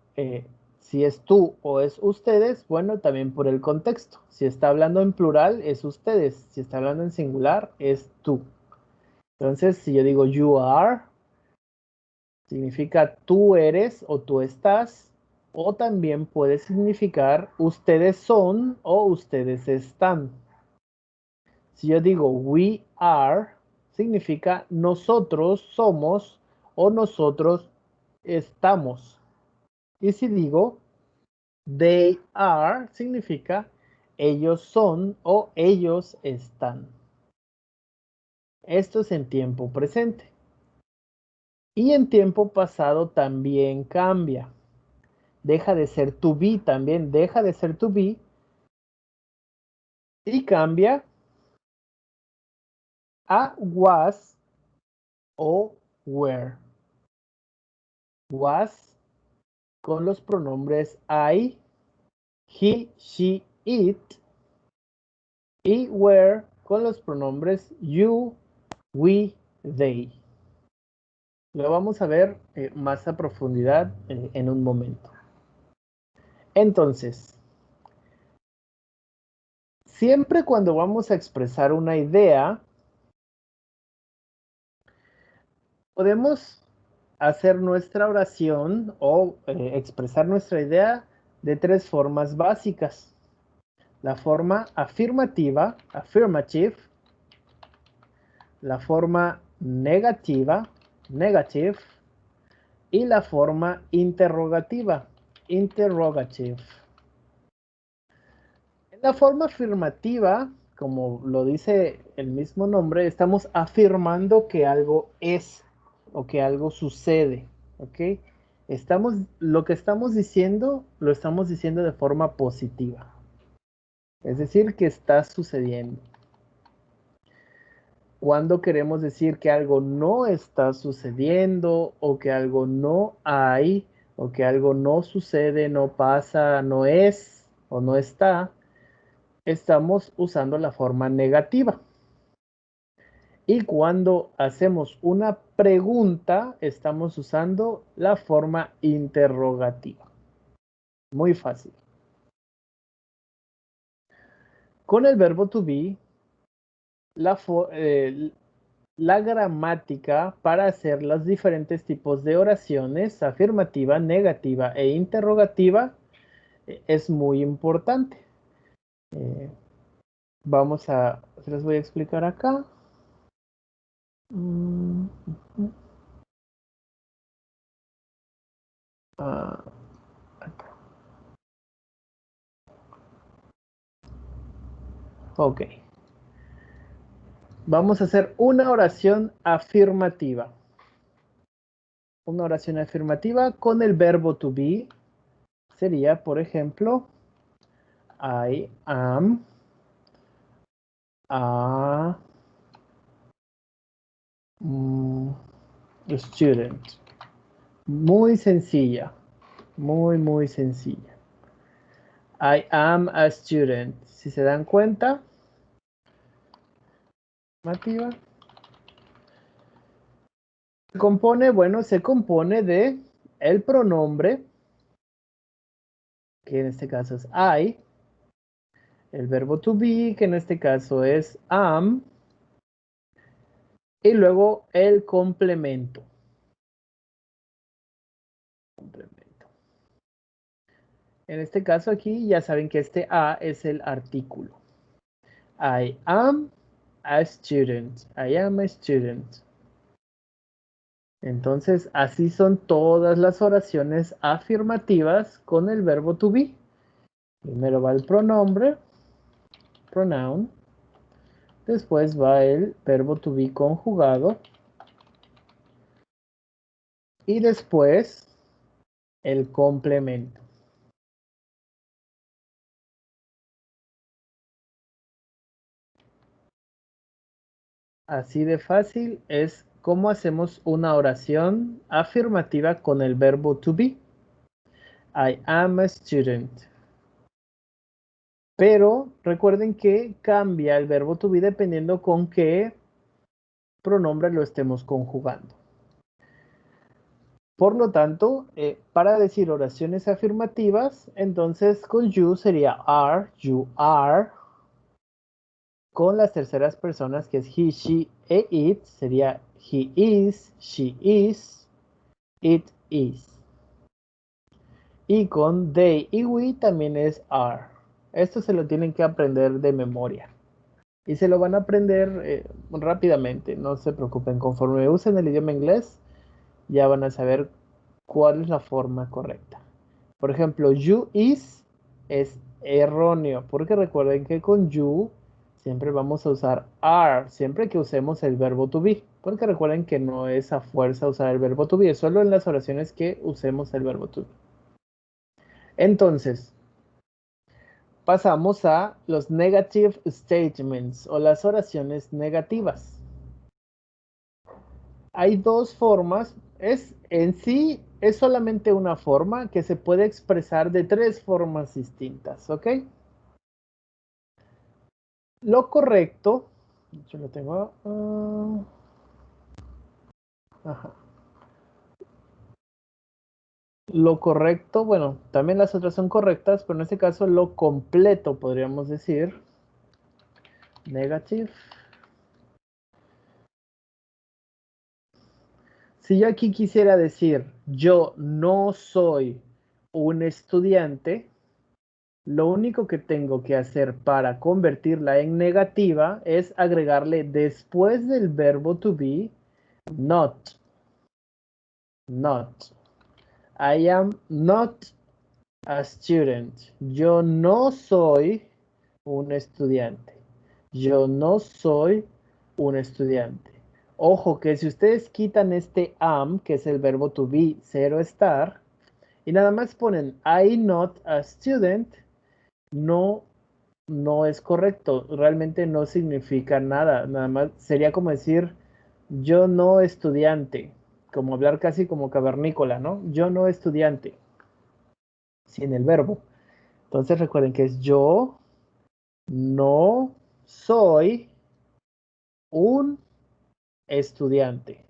si es tú o es ustedes? Bueno, también por el contexto. Si está hablando en plural, es ustedes. Si está hablando en singular, es tú. Entonces, si yo digo you are, significa tú eres o tú estás. O también puede significar ustedes son o ustedes están. Si yo digo we are, significa nosotros somos o nosotros estamos. Y si digo they are, significa ellos son o ellos están. Esto es en tiempo presente. Y en tiempo pasado también cambia. Deja de ser to be también, deja de ser to be. Y cambia a was o were. Was con los pronombres I, he, she, it. Y were con los pronombres you, we, they. Lo vamos a ver más a profundidad en un momento. Entonces, siempre cuando vamos a expresar una idea, podemos hacer nuestra oración o expresar nuestra idea de tres formas básicas. La forma afirmativa, affirmative, la forma negativa, negative, y la forma interrogativa, interrogative. En la forma afirmativa, como lo dice el mismo nombre, estamos afirmando que algo es o que algo sucede, ¿ok? Lo que estamos diciendo, lo estamos diciendo de forma positiva. Es decir, que está sucediendo. Cuando queremos decir que algo no está sucediendo o que algo no hay o que algo no sucede, no pasa, no es o no está, estamos usando la forma negativa. Y cuando hacemos una pregunta, estamos usando la forma interrogativa. Muy fácil. Con el verbo to be, la gramática para hacer los diferentes tipos de oraciones, afirmativa, negativa e interrogativa, es muy importante. Se les voy a explicar acá. Ok. Vamos a hacer una oración afirmativa. Una oración afirmativa con el verbo to be sería, por ejemplo, I am a student. Muy sencilla. Muy sencilla. I am a student. Si se dan cuenta, afirmativa. Se compone de el pronombre, que en este caso es I, el verbo to be, que en este caso es am, y luego el complemento. En este caso aquí ya saben que este a es el artículo. I am a student. I am a student. Entonces, así son todas las oraciones afirmativas con el verbo to be. Primero va el pronombre, pronoun. Después va el verbo to be conjugado. Y después el complemento. Así de fácil es cómo hacemos una oración afirmativa con el verbo to be. I am a student. Pero recuerden que cambia el verbo to be dependiendo con qué pronombre lo estemos conjugando. Por lo tanto, para decir oraciones afirmativas, entonces con you sería are, you are. Con las terceras personas, que es he, she e it, sería he is, she is, it is. Y con they y we también es are. Esto se lo tienen que aprender de memoria. Y se lo van a aprender rápidamente, no se preocupen. Conforme usen el idioma inglés, ya van a saber cuál es la forma correcta. Por ejemplo, you is es erróneo, porque recuerden que con you siempre vamos a usar are, siempre que usemos el verbo to be, porque recuerden que no es a fuerza usar el verbo to be, es solo en las oraciones que usemos el verbo to be. Entonces, pasamos a los negative statements o las oraciones negativas. Hay dos formas, en sí es solamente una forma que se puede expresar de tres formas distintas, ¿ok? Lo correcto, yo lo tengo, ajá. Lo correcto, bueno, también las otras son correctas, pero en este caso lo completo podríamos decir, negative. Si yo aquí quisiera decir, yo no soy un estudiante, lo único que tengo que hacer para convertirla en negativa es agregarle después del verbo to be, not. Not. I am not a student. Yo no soy un estudiante. Yo no soy un estudiante. Ojo que si ustedes quitan este am, que es el verbo to be, cero estar, y nada más ponen I not a student, no es correcto. Realmente no significa nada. Nada más sería como decir yo no estudiante. Como hablar casi como cavernícola, ¿no? Yo no estudiante. Sin el verbo. Entonces recuerden que es yo no soy un estudiante.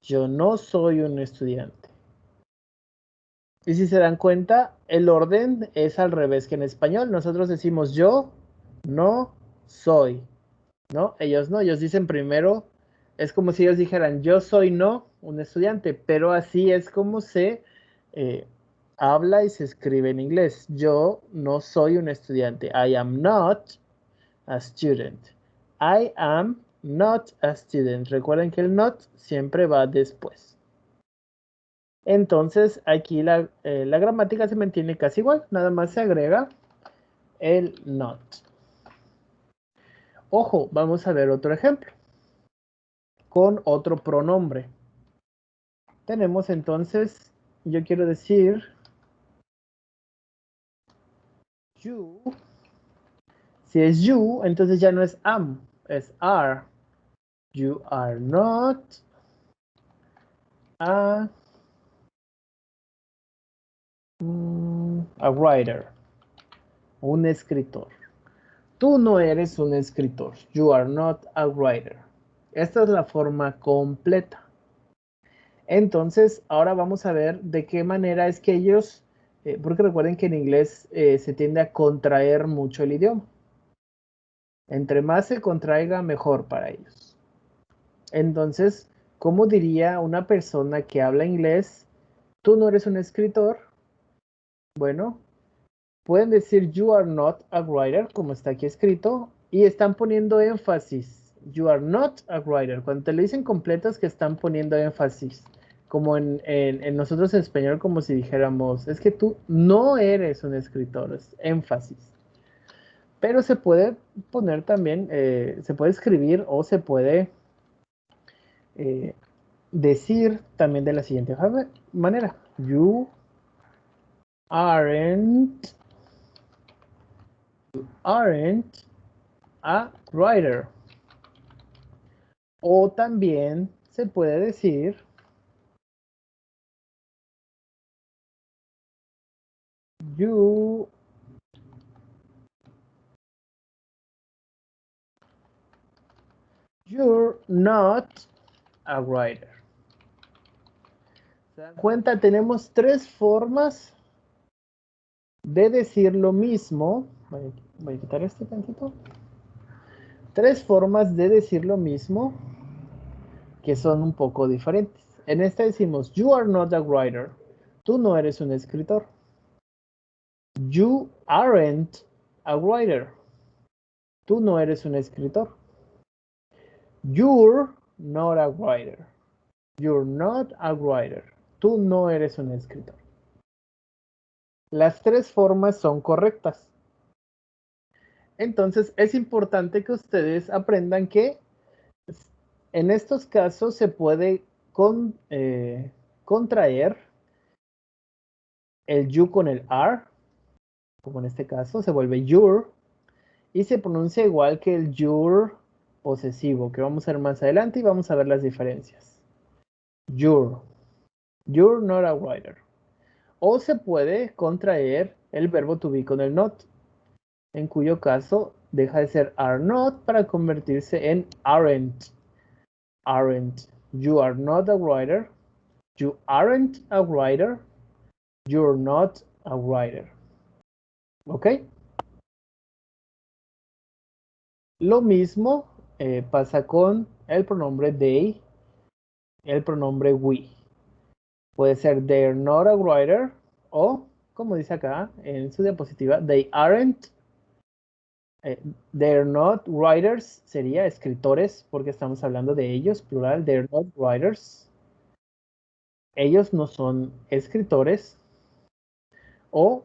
Yo no soy un estudiante. Y si se dan cuenta, el orden es al revés que en español. Nosotros decimos yo no soy, ¿no? Ellos no, ellos dicen primero, es como si ellos dijeran yo soy no un estudiante, pero así es como se habla y se escribe en inglés. Yo no soy un estudiante. I am not a student. I am not a student. Recuerden que el not siempre va después. Entonces aquí la gramática se mantiene casi igual, nada más se agrega el not. Ojo, vamos a ver otro ejemplo con otro pronombre. Tenemos entonces, yo quiero decir you. Si es you, entonces ya no es am, es are. You are not a writer, un escritor. Tú no eres un escritor. You are not a writer. Esta es la forma completa. Entonces, ahora vamos a ver de qué manera es que ellos, porque recuerden que en inglés se tiende a contraer mucho el idioma. Entre más se contraiga, mejor para ellos. Entonces, ¿cómo diría una persona que habla inglés? Tú no eres un escritor. Bueno, pueden decir you are not a writer, como está aquí escrito, y están poniendo énfasis. You are not a writer. Cuando te lo dicen completos que están poniendo énfasis. Como en nosotros en español, como si dijéramos, es que tú no eres un escritor, es énfasis. Pero se puede poner también, se puede escribir o se puede decir también de la siguiente manera. You aren't a writer. O también se puede decir you're not a writer. ¿Se dan cuenta? Tenemos tres formas de decir lo mismo. Voy a quitar este tantito. Tres formas de decir lo mismo que son un poco diferentes. En esta decimos, you are not a writer. Tú no eres un escritor. You aren't a writer. Tú no eres un escritor. You're not a writer. You're not a writer. Tú no eres un escritor. Las tres formas son correctas. Entonces es importante que ustedes aprendan que en estos casos se puede contraer el you con el are, como en este caso, se vuelve your, y se pronuncia igual que el your posesivo, que vamos a ver más adelante y vamos a ver las diferencias. You're not a writer. O se puede contraer el verbo to be con el not, en cuyo caso deja de ser are not para convertirse en aren't. Aren't. You are not a writer. You aren't a writer. You're not a writer. ¿Ok? Lo mismo pasa con el pronombre they, el pronombre we. Puede ser they're not a writer o, como dice acá en su diapositiva, they aren't. They're not writers sería escritores porque estamos hablando de ellos, plural, they're not writers. Ellos no son escritores. O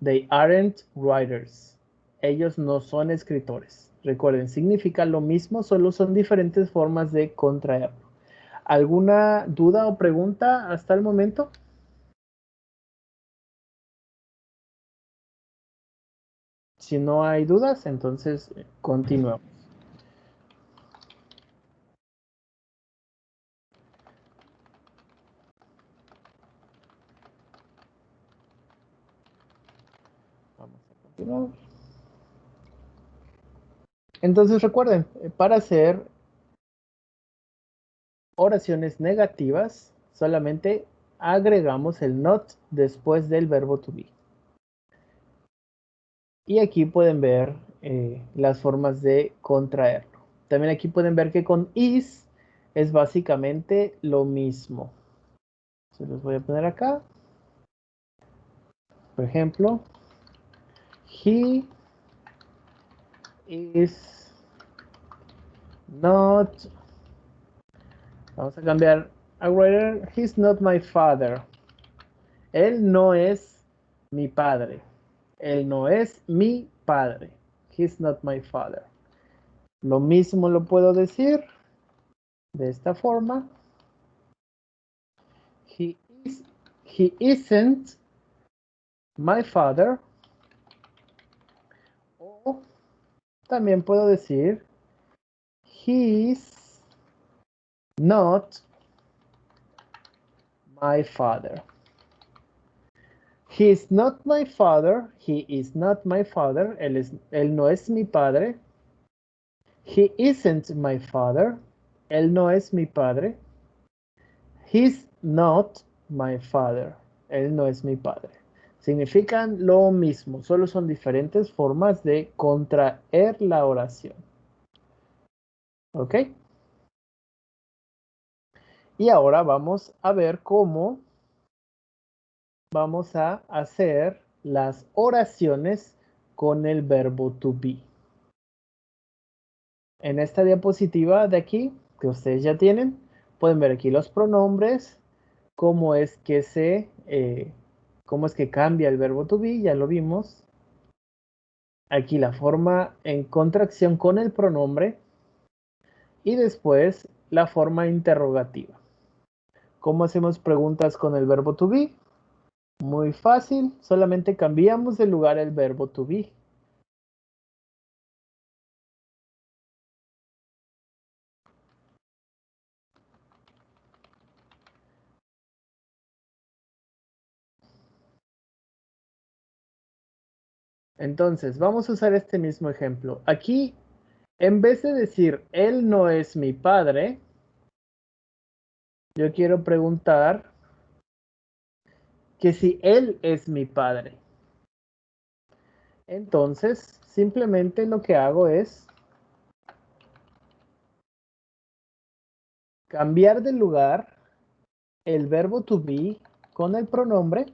they aren't writers. Ellos no son escritores. Recuerden, significa lo mismo, solo son diferentes formas de contraerlo. ¿Alguna duda o pregunta hasta el momento? Si no hay dudas, entonces continuamos. Vamos a continuar. Entonces recuerden, para hacer oraciones negativas, solamente agregamos el not después del verbo to be. Y aquí pueden ver las formas de contraerlo. También aquí pueden ver que con is es básicamente lo mismo. Se los voy a poner acá. Por ejemplo, he is not. Vamos a cambiar a writer. He's not my father. Él no es mi padre. Él no es mi padre. He's not my father. Lo mismo lo puedo decir de esta forma. He isn't my father. O también puedo decir he's not my father. He is not my father. He is not my father. Él no es mi padre. He isn't my father. Él no es mi padre. He's not my father. Él no es mi padre. Significan lo mismo, solo son diferentes formas de contraer la oración. ¿Ok? Y ahora vamos a ver cómo vamos a hacer las oraciones con el verbo to be. En esta diapositiva de aquí, que ustedes ya tienen, pueden ver aquí los pronombres, cómo es que cambia el verbo to be, ya lo vimos. Aquí la forma en contracción con el pronombre y después la forma interrogativa. ¿Cómo hacemos preguntas con el verbo to be? Muy fácil, solamente cambiamos de lugar el verbo to be. Entonces, vamos a usar este mismo ejemplo. Aquí, en vez de decir, él no es mi padre, yo quiero preguntar que si él es mi padre. Entonces, simplemente lo que hago es cambiar de lugar el verbo to be con el pronombre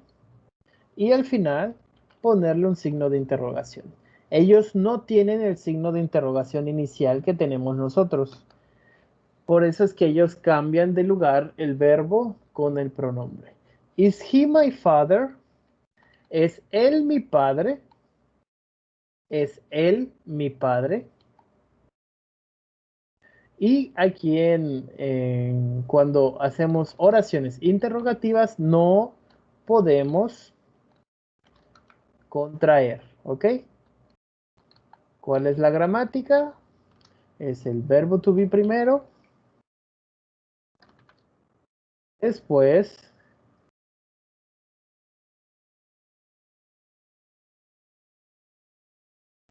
y al final ponerle un signo de interrogación. Ellos no tienen el signo de interrogación inicial que tenemos nosotros. Por eso es que ellos cambian de lugar el verbo con el pronombre. Is he my father? ¿Es él mi padre? ¿Es él mi padre? Y aquí cuando hacemos oraciones interrogativas no podemos contraer, ¿ok? ¿Cuál es la gramática? Es el verbo to be primero. Después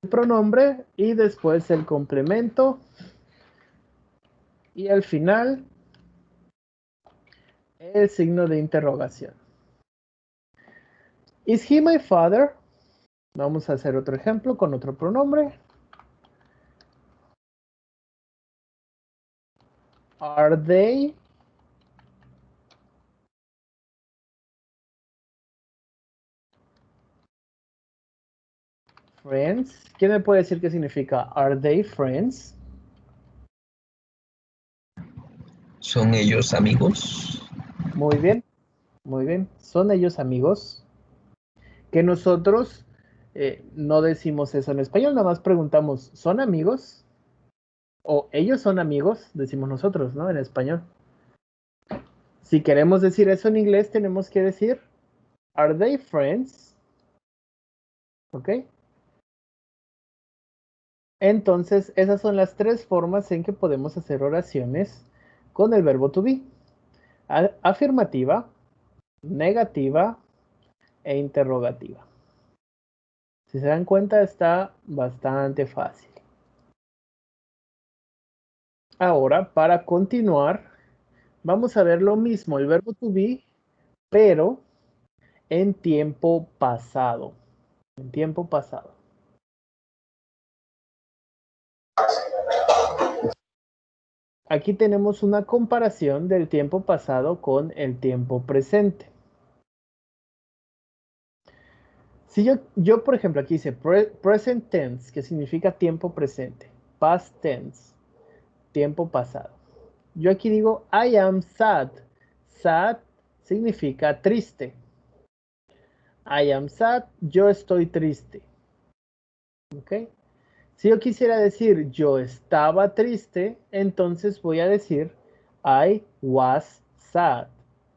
el pronombre y después el complemento. Y al final el signo de interrogación. Is he my father? Vamos a hacer otro ejemplo con otro pronombre. Are they friends? ¿Quién me puede decir qué significa are they friends? ¿Son ellos amigos? Muy bien, muy bien. ¿Son ellos amigos? Que nosotros no decimos eso en español, nada más preguntamos, ¿son amigos? O ellos son amigos, decimos nosotros, ¿no? En español. Si queremos decir eso en inglés, tenemos que decir, ¿are they friends? ¿Ok? Entonces, esas son las tres formas en que podemos hacer oraciones con el verbo to be. Afirmativa, negativa e interrogativa. Si se dan cuenta, está bastante fácil. Ahora, para continuar, vamos a ver lo mismo, el verbo to be, pero en tiempo pasado. En tiempo pasado. Aquí tenemos una comparación del tiempo pasado con el tiempo presente. Si yo por ejemplo, aquí dice present tense, que significa tiempo presente. Past tense, tiempo pasado. Yo aquí digo, I am sad. Sad significa triste. I am sad, yo estoy triste. ¿Ok? Si yo quisiera decir yo estaba triste, entonces voy a decir I was sad.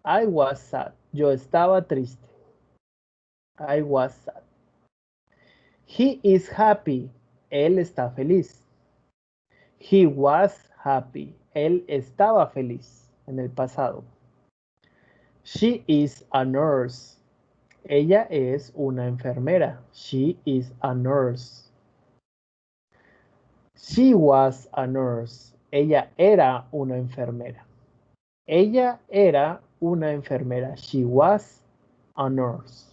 I was sad. Yo estaba triste. I was sad. He is happy. Él está feliz. He was happy. Él estaba feliz en el pasado. She is a nurse. Ella es una enfermera. She is a nurse. She was a nurse. Ella era una enfermera. Ella era una enfermera. She was a nurse.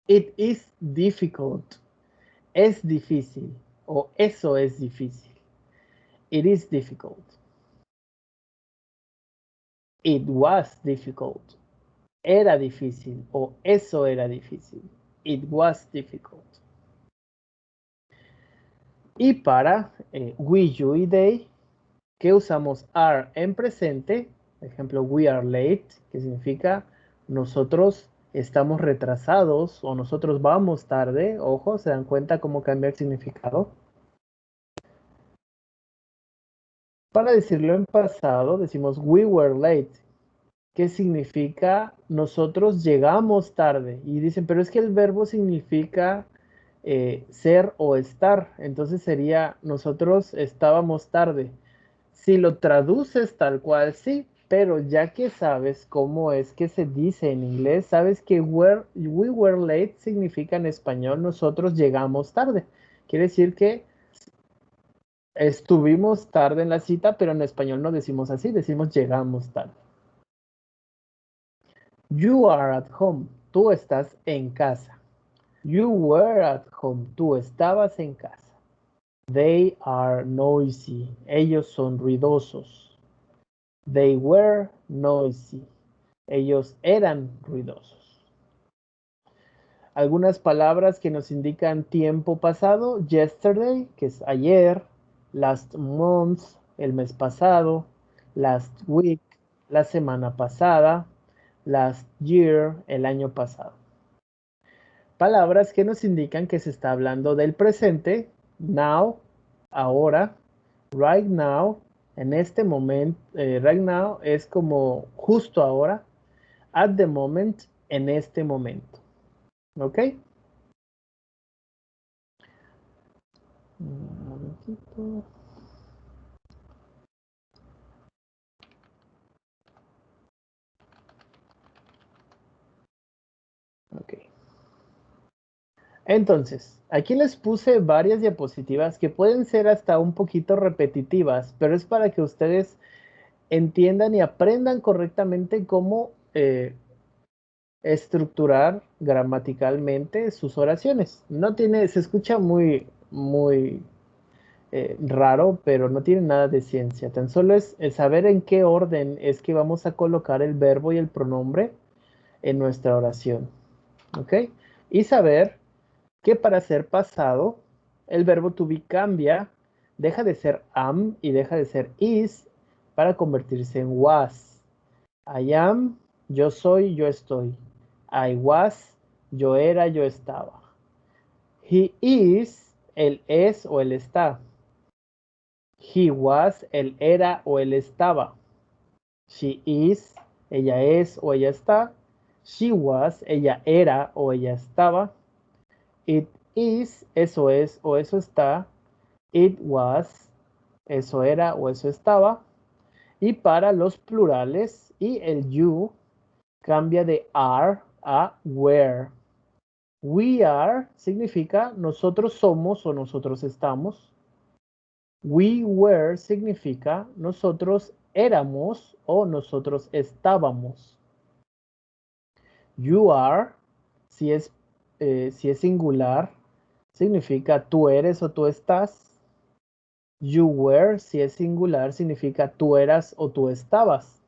It is difficult. Es difícil. O eso es difícil. It is difficult. It was difficult. Era difícil. O eso era difícil. It was difficult. Y para we, you y they, que usamos are en presente, por ejemplo, we are late, que significa nosotros estamos retrasados o nosotros vamos tarde. Ojo, ¿se dan cuenta cómo cambia el significado? Para decirlo en pasado, decimos we were late, que significa nosotros llegamos tarde. Y dicen, pero es que el verbo significa ser o estar. Entonces sería nosotros estábamos tarde. Si lo traduces tal cual, sí, pero ya que sabes cómo es que se dice en inglés, sabes que we were late significa en español nosotros llegamos tarde. Quiere decir que estuvimos tarde en la cita, pero en español no decimos así, decimos llegamos tarde. You are at home. Tú estás en casa. You were at home. Tú estabas en casa. They are noisy. Ellos son ruidosos. They were noisy. Ellos eran ruidosos. Algunas palabras que nos indican tiempo pasado. Yesterday, que es ayer. Last month, el mes pasado. Last week, la semana pasada. Last year, el año pasado. Palabras que nos indican que se está hablando del presente. Now, ahora. Right now, en este momento. Right now es como justo ahora. At the moment, en este momento. ¿Ok? Un momentito. Ok. Entonces, aquí les puse varias diapositivas que pueden ser hasta un poquito repetitivas, pero es para que ustedes entiendan y aprendan correctamente cómo estructurar gramaticalmente sus oraciones. No tiene, se escucha muy raro, pero no tiene nada de ciencia. Tan solo es saber en qué orden es que vamos a colocar el verbo y el pronombre en nuestra oración. ¿Ok? Y saber que para ser pasado, el verbo to be cambia, deja de ser am y deja de ser is para convertirse en was. I am, yo soy, yo estoy. I was, yo era, yo estaba. He is, él es o él está. He was, él era o él estaba. She is, ella es o ella está. She was, ella era o ella estaba. It is, eso es o eso está. It was, eso era o eso estaba. Y para los plurales y el you cambia de are a were. We are significa nosotros somos o nosotros estamos. We were significa nosotros éramos o nosotros estábamos. You are, si es singular, significa tú eres o tú estás. You were, si es singular, significa tú eras o tú estabas.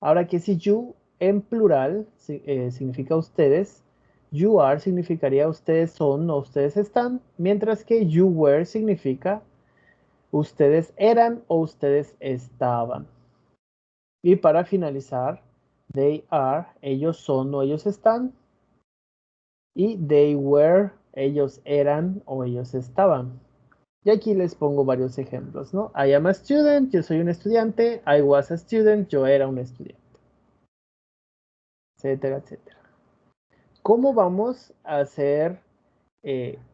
Ahora que si you en plural significa ustedes, you are significaría ustedes son o ustedes están, mientras que you were significa ustedes eran o ustedes estaban. Y para finalizar, they are, ellos son o ellos están. Y they were, ellos eran o ellos estaban. Y aquí les pongo varios ejemplos, ¿no? I am a student, yo soy un estudiante. I was a student, yo era un estudiante. Etcétera, etcétera. ¿Cómo vamos a hacer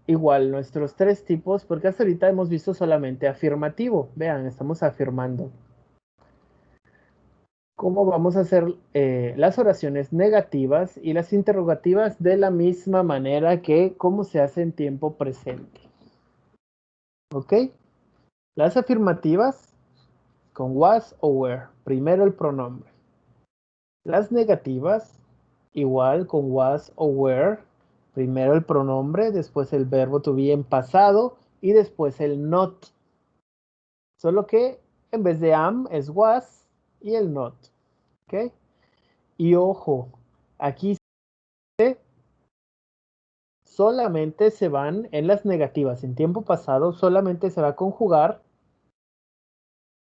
igual nuestros tres tipos? Porque hasta ahorita hemos visto solamente afirmativo. Vean, estamos afirmando. ¿Cómo vamos a hacer las oraciones negativas y las interrogativas de la misma manera que cómo se hace en tiempo presente? ¿Ok? Las afirmativas con was o were. Primero el pronombre. Las negativas igual con was o were. Primero el pronombre, después el verbo to be en pasado y después el not. Solo que en vez de am es was y el not. ¿Ok? Y ojo, aquí solamente se van en las negativas. En tiempo pasado solamente se va a conjugar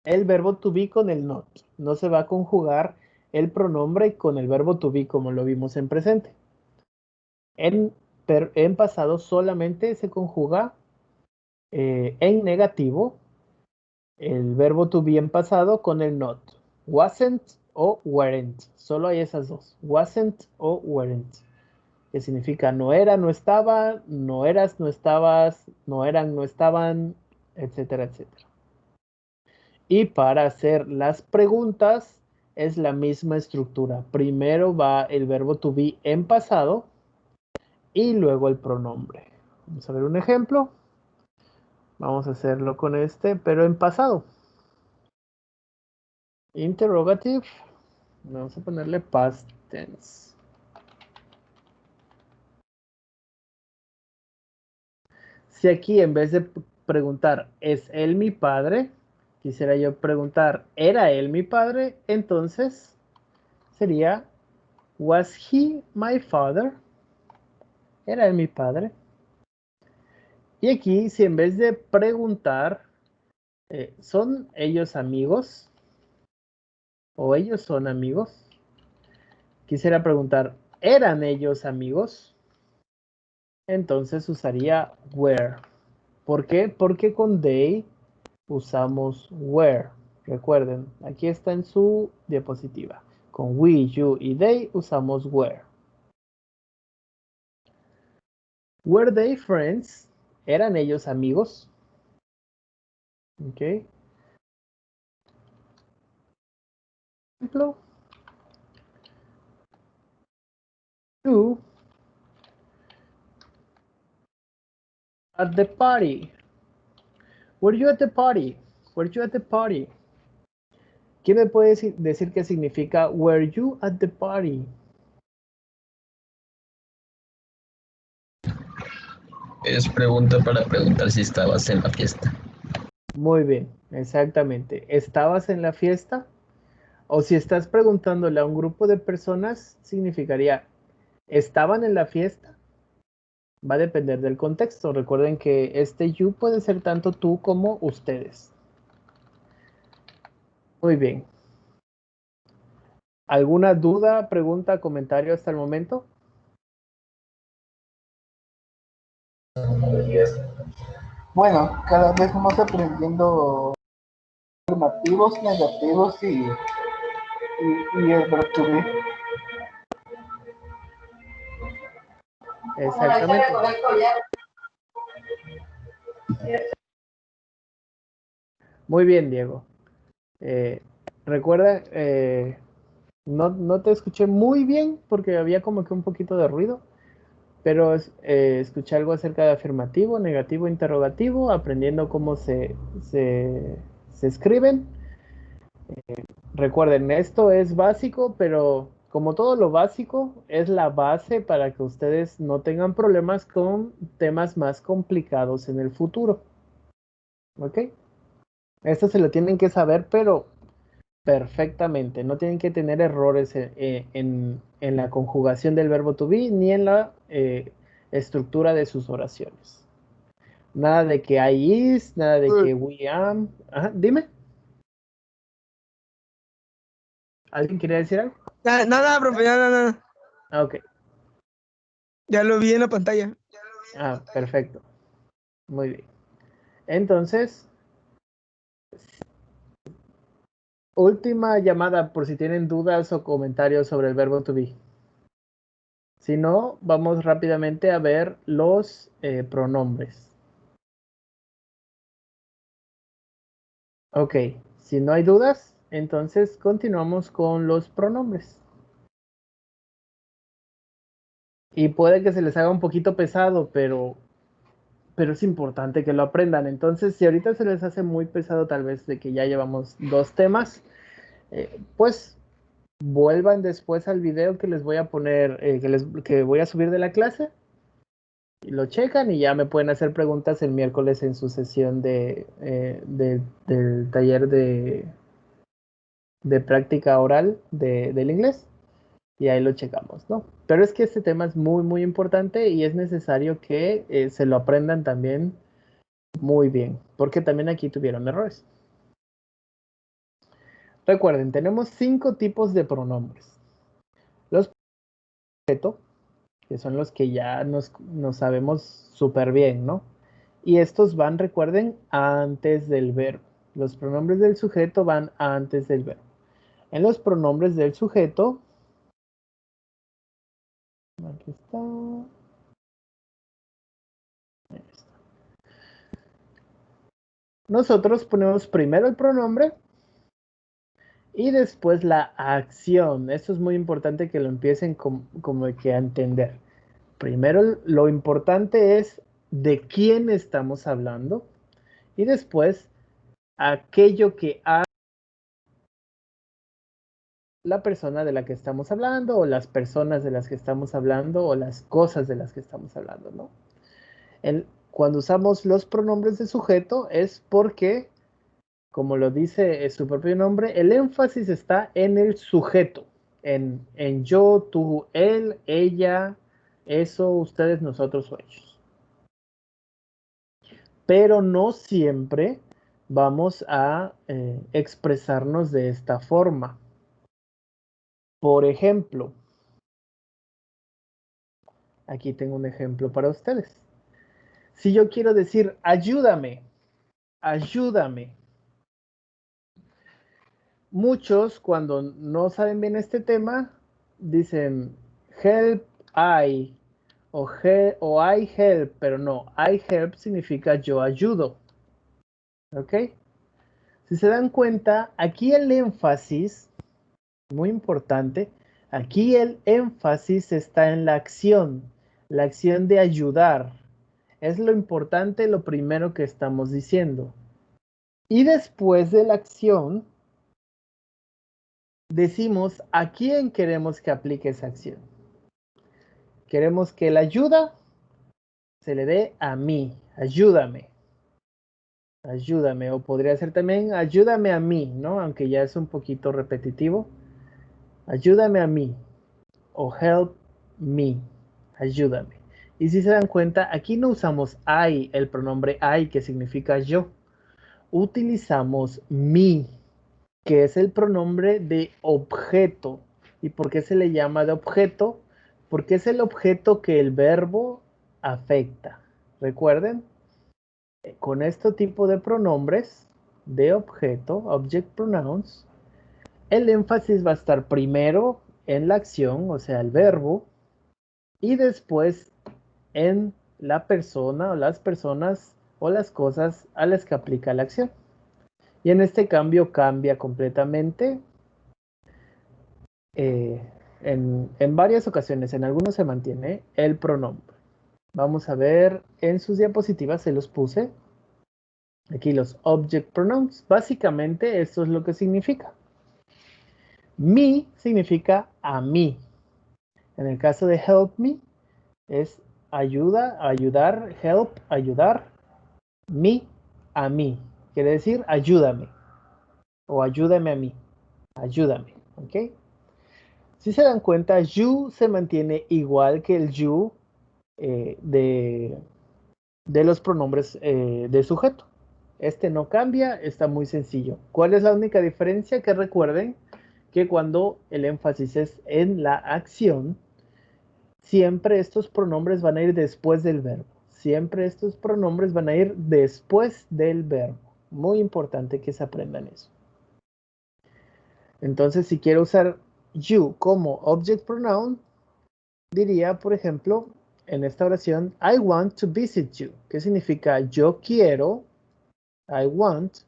el verbo to be con el not. No se va a conjugar el pronombre con el verbo to be como lo vimos en presente. En pasado solamente se conjuga en negativo el verbo to be en pasado con el not. Wasn't o weren't. Solo hay esas dos. Wasn't o weren't. Que significa no era, no estaba, no eras, no estabas, no eran, no estaban, etcétera, etcétera. Y para hacer las preguntas es la misma estructura. Primero va el verbo to be en pasado y luego el pronombre. Vamos a ver un ejemplo. Vamos a hacerlo con este, pero en pasado. Interrogative. Vamos a ponerle past tense. Si aquí en vez de preguntar, ¿es él mi padre? Quisiera yo preguntar, ¿era él mi padre? Entonces sería, ¿was he my father? ¿Era él mi padre? Y aquí, si en vez de preguntar, ¿son ellos amigos? ¿O ellos son amigos? Quisiera preguntar, ¿eran ellos amigos? Entonces usaría were. ¿Por qué? Porque con they usamos were. Recuerden, aquí está en su diapositiva. Con we, you y they usamos were. Were they friends? ¿Eran ellos amigos? Ok. Ejemplo. You at the party. Were you at the party? Were you at the party? ¿Quién me puede decir qué significa were you at the party? Es pregunta para preguntar si estabas en la fiesta. Muy bien, exactamente. ¿Estabas en la fiesta? O si estás preguntándole a un grupo de personas, significaría ¿estaban en la fiesta? Va a depender del contexto. Recuerden que este you puede ser tanto tú como ustedes. Muy bien. ¿Alguna duda, pregunta, comentario hasta el momento? Bueno, cada vez vamos aprendiendo afirmativos, negativos y el verbo to be. Exactamente. Muy bien, Diego. Recuerda, no te escuché muy bien porque había como que un poquito de ruido, pero escuché algo acerca de afirmativo, negativo, interrogativo, aprendiendo cómo se escriben. Recuerden, esto es básico, pero como todo lo básico, es la base para que ustedes no tengan problemas con temas más complicados en el futuro. ¿Ok? Esto se lo tienen que saber, pero perfectamente. No tienen que tener errores en la conjugación del verbo to be ni en la estructura de sus oraciones. Nada de que I is, nada de que we am. Ajá, dime. ¿Alguien quería decir algo? Nada, profe, nada. Ah, ok. Ya lo vi en la pantalla. Ah, perfecto. Muy bien. Entonces, última llamada por si tienen dudas o comentarios sobre el verbo to be. Si no, vamos rápidamente a ver los pronombres. Ok, si no hay dudas, entonces continuamos con los pronombres. Y puede que se les haga un poquito pesado, pero es importante que lo aprendan. Entonces, si ahorita se les hace muy pesado, tal vez de que ya llevamos 2 temas, pues vuelvan después al video que les voy a poner, que voy a subir de la clase. Y lo checan y ya me pueden hacer preguntas el miércoles en su sesión del taller de práctica oral del inglés. Y ahí lo checamos, ¿no? Pero es que este tema es muy, muy importante y es necesario que se lo aprendan también muy bien, porque también aquí tuvieron errores. Recuerden, tenemos 5 tipos de pronombres. Los objeto, que son los que ya nos sabemos súper bien, ¿no? Y estos van, recuerden, antes del verbo. Los pronombres del sujeto van antes del verbo. En los pronombres del sujeto, aquí está. Ahí está. Nosotros ponemos primero el pronombre y después la acción. Esto es muy importante que lo empiecen como que a entender. Primero lo importante es de quién estamos hablando y después aquello que hace la persona de la que estamos hablando o las personas de las que estamos hablando o las cosas de las que estamos hablando, ¿no? Cuando usamos los pronombres de sujeto es porque, como lo dice su propio nombre, el énfasis está en el sujeto, en yo, tú, él, ella, eso, ustedes, nosotros o ellos. Pero no siempre vamos a expresarnos de esta forma. Por ejemplo, aquí tengo un ejemplo para ustedes. Si yo quiero decir ayúdame, ayúdame. Muchos cuando no saben bien este tema dicen help I o I help, pero no, I help significa yo ayudo. ¿Ok? Si se dan cuenta, aquí el énfasis, muy importante, aquí el énfasis está en la acción de ayudar. Es lo importante, lo primero que estamos diciendo. Y después de la acción, decimos a quién queremos que aplique esa acción. Queremos que la ayuda se le dé a mí. Ayúdame. Ayúdame. O podría ser también ayúdame a mí, ¿no? Aunque ya es un poquito repetitivo. Ayúdame a mí. O help me. Ayúdame. Y si se dan cuenta, aquí no usamos I, el pronombre I, que significa yo. Utilizamos me, que es el pronombre de objeto. ¿Y por qué se le llama de objeto? Porque es el objeto que el verbo afecta. Recuerden, con este tipo de pronombres de objeto, object pronouns, el énfasis va a estar primero en la acción, o sea, el verbo, y después en la persona o las personas o las cosas a las que aplica la acción. Y en este cambio cambia completamente en varias ocasiones, en algunos se mantiene el pronombre. Vamos a ver en sus diapositivas, se los puse. Aquí los object pronouns. Básicamente esto es lo que significa. Me significa a mí. En el caso de help me es ayuda, ayudar, help, ayudar. Me, a mí. Quiere decir ayúdame o ayúdame a mí. Ayúdame, ¿ok? Si se dan cuenta, you se mantiene igual que el you de los pronombres de sujeto. Este no cambia, está muy sencillo. ¿Cuál es la única diferencia? Que recuerden que cuando el énfasis es en la acción, siempre estos pronombres van a ir después del verbo. Siempre estos pronombres van a ir después del verbo. Muy importante que se aprendan eso. Entonces, si quiero usar you como object pronoun, diría, por ejemplo, en esta oración, I want to visit you. ¿Qué significa yo quiero? I want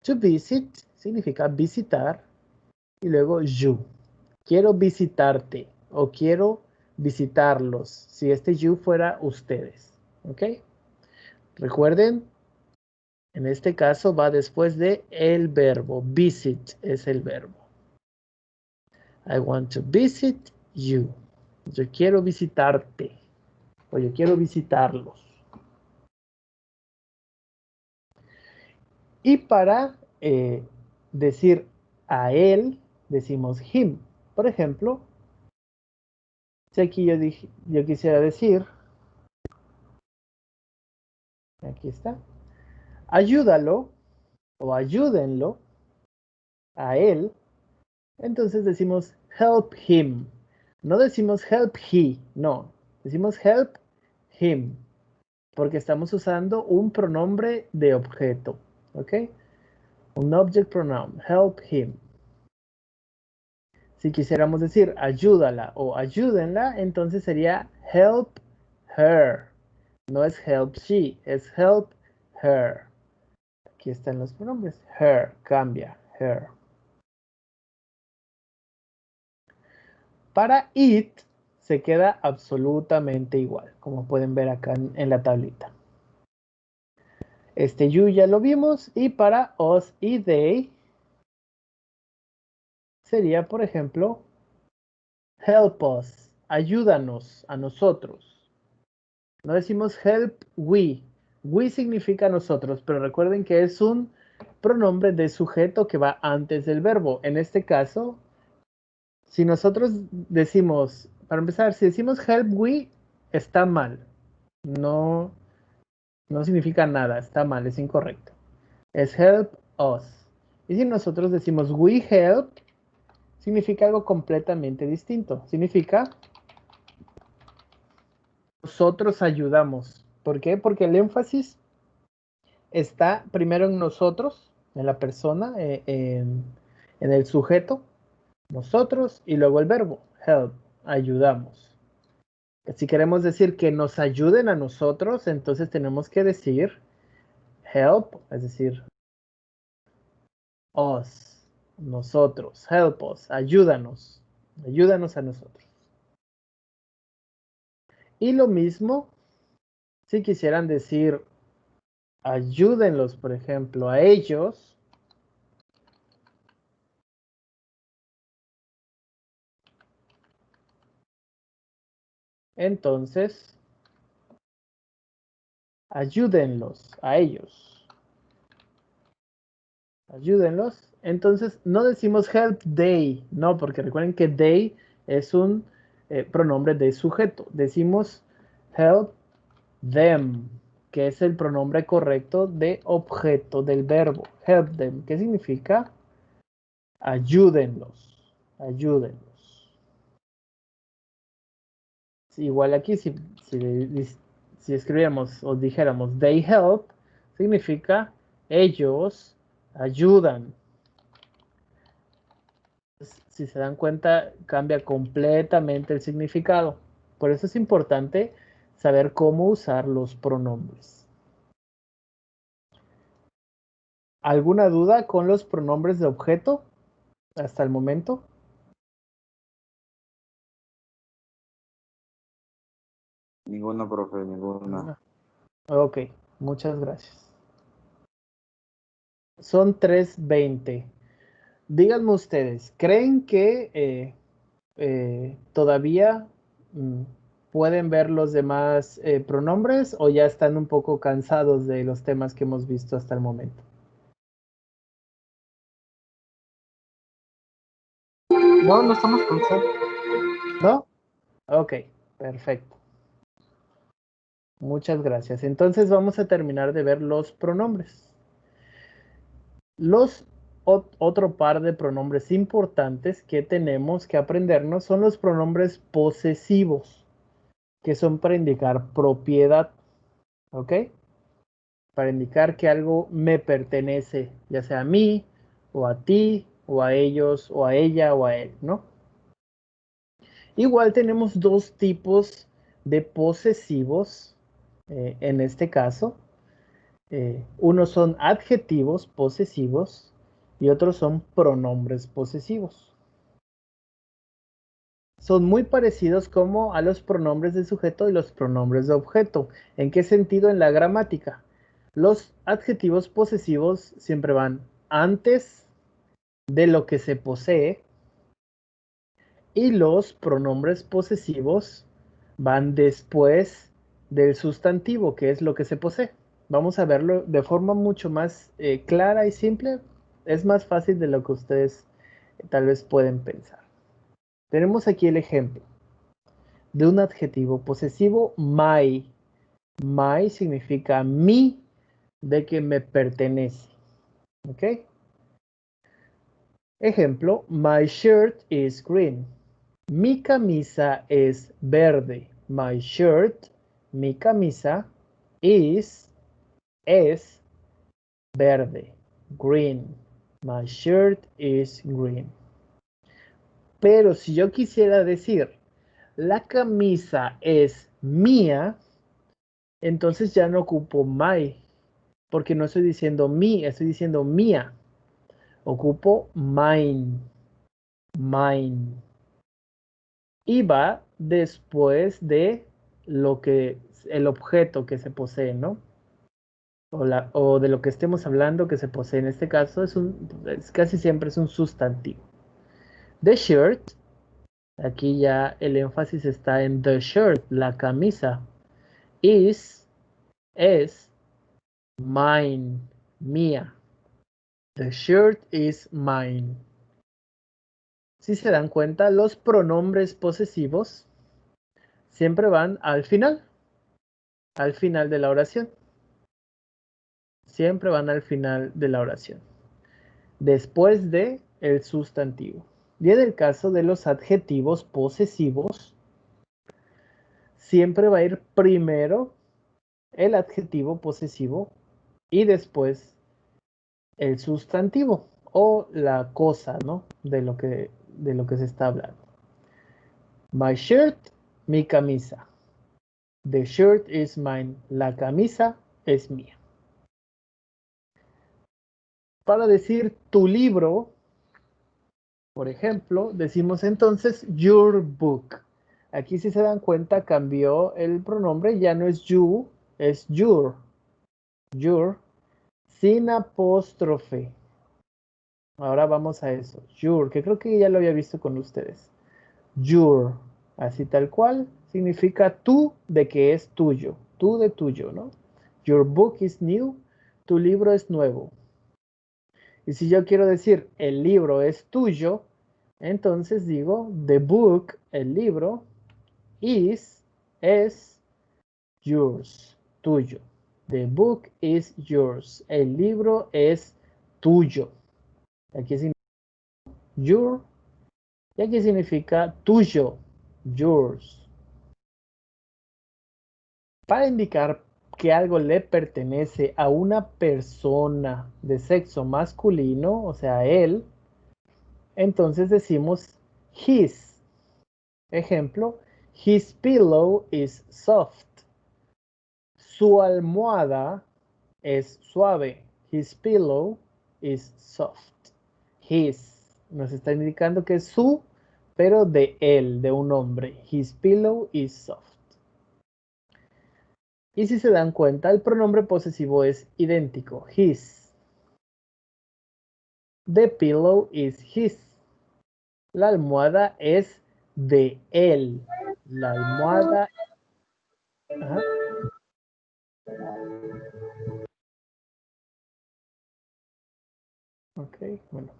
to visit significa visitar y luego you. Quiero visitarte o quiero visitarlos. Si este you fuera ustedes. ¿Ok? Recuerden, en este caso va después de el verbo. Visit es el verbo. I want to visit you. Yo quiero visitarte o yo quiero visitarlos. Y para decir a él, decimos him. Por ejemplo, Si aquí yo quisiera decir, aquí está, ayúdalo o ayúdenlo a él, entonces decimos help him. No decimos help he, no, decimos help him, porque estamos usando un pronombre de objeto, ¿ok? Un object pronoun, help him. Si quisiéramos decir ayúdala o ayúdenla, entonces sería help her. No es help she, es help her. Aquí están los pronombres. Her, cambia, her. Para it se queda absolutamente igual, como pueden ver acá en la tablita. Este you ya lo vimos, y para us y they sería, por ejemplo, help us, ayúdanos a nosotros. No decimos help we. We significa nosotros, pero recuerden que es un pronombre de sujeto que va antes del verbo. En este caso, si nosotros decimos, para empezar, si decimos help we, está mal. No significa nada, está mal, es incorrecto. Es help us. Y si nosotros decimos we help, significa algo completamente distinto. Significa nosotros ayudamos. ¿Por qué? Porque el énfasis está primero en nosotros, en la persona, en el sujeto, nosotros, y luego el verbo, help, ayudamos. Si queremos decir que nos ayuden a nosotros, entonces tenemos que decir help, es decir, us, nosotros, help us, ayúdanos a nosotros. Y lo mismo, si quisieran decir ayúdenlos, por ejemplo, a ellos, entonces ayúdenlos a ellos. Ayúdenlos. Entonces no decimos help they, no, porque recuerden que they es un pronombre de sujeto. Decimos help them, que es el pronombre correcto de objeto del verbo. Help them, ¿qué significa? Ayúdenlos. Ayúdenlos. Igual aquí, si escribiéramos o dijéramos they help, significa ellos ayudan. Si se dan cuenta, cambia completamente el significado. Por eso es importante saber cómo usar los pronombres. ¿Alguna duda con los pronombres de objeto hasta el momento? Ninguna, profe, ninguna. Ok, muchas gracias. Son 3:20. Díganme ustedes, ¿creen que todavía pueden ver los demás pronombres o ya están un poco cansados de los temas que hemos visto hasta el momento? No estamos cansados. ¿No? Ok, perfecto. Muchas gracias. Entonces vamos a terminar de ver los pronombres. Otro par de pronombres importantes que tenemos que aprendernos son los pronombres posesivos, que son para indicar propiedad, ¿ok? Para indicar que algo me pertenece, ya sea a mí, o a ti, o a ellos, o a ella, o a él, ¿no? Igual tenemos dos tipos de posesivos, en este caso. Unos son adjetivos posesivos y otros son pronombres posesivos. Son muy parecidos como a los pronombres de sujeto y los pronombres de objeto. ¿En qué sentido? En la gramática. Los adjetivos posesivos siempre van antes de lo que se posee y los pronombres posesivos van después del sustantivo, que es lo que se posee. Vamos a verlo de forma mucho más clara y simple. Es más fácil de lo que ustedes tal vez pueden pensar. Tenemos aquí el ejemplo. de un adjetivo posesivo, my. My significa mi, de que me pertenece. ¿Ok? Ejemplo, my shirt is green. Mi camisa es verde. My shirt, mi camisa, es verde. Green. My shirt is green. Pero si yo quisiera decir, la camisa es mía, entonces ya no ocupo my, porque no estoy diciendo mi, estoy diciendo mía. Ocupo mine. Mine. Y va después de lo que el objeto que se posee, ¿no? O de lo que estemos hablando que se posee. En este caso casi siempre es un sustantivo. The shirt, aquí ya el énfasis está en the shirt, la camisa. Es mine, mía. The shirt is mine. Si se dan cuenta, los pronombres posesivos siempre van al final de la oración. Siempre van al final de la oración. Después de el sustantivo. Y en el caso de los adjetivos posesivos, siempre va a ir primero el adjetivo posesivo y después el sustantivo o la cosa, ¿no? De lo que se está hablando. My shirt, mi camisa. The shirt is mine. La camisa es mía. Para decir tu libro, por ejemplo, decimos entonces your book. Aquí si se dan cuenta cambió el pronombre, ya no es you, es your. Your, sin apóstrofe. Ahora vamos a eso. Your, que creo que ya lo había visto con ustedes. Your, así tal cual, significa tú de que es tuyo. Tú de tuyo, ¿no? Your book is new. Tu libro es nuevo. Y si yo quiero decir el libro es tuyo, entonces digo the book, el libro, es yours, tuyo. The book is yours. El libro es tuyo. Aquí significa your y aquí significa tuyo, yours. Para indicar que algo le pertenece a una persona de sexo masculino, o sea, él, entonces decimos his. Ejemplo, his pillow is soft. Su almohada es suave. His pillow is soft. His nos está indicando que es su, pero de él, de un hombre. His pillow is soft. Y si se dan cuenta, el pronombre posesivo es idéntico. His. The pillow is his. La almohada es de él. La almohada. Ajá. Ok, bueno.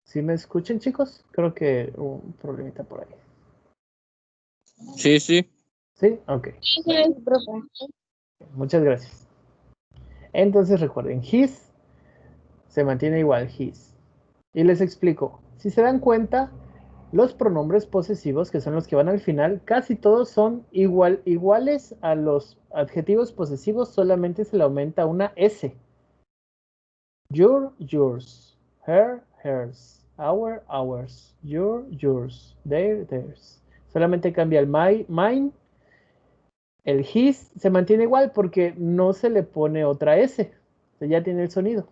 ¿Sí me escuchan, chicos? Creo que hubo un problemita por ahí. Sí, sí. ¿Sí? Ok. Muchas gracias. Entonces recuerden, his se mantiene igual, his. Y les explico. Si se dan cuenta, los pronombres posesivos, que son los que van al final, casi todos son iguales a los adjetivos posesivos, solamente se le aumenta una S. Your, yours. Her, hers. Our, ours. Your, yours. Their, theirs. Solamente cambia el my, mine. El his se mantiene igual porque no se le pone otra S. O sea, ya tiene el sonido.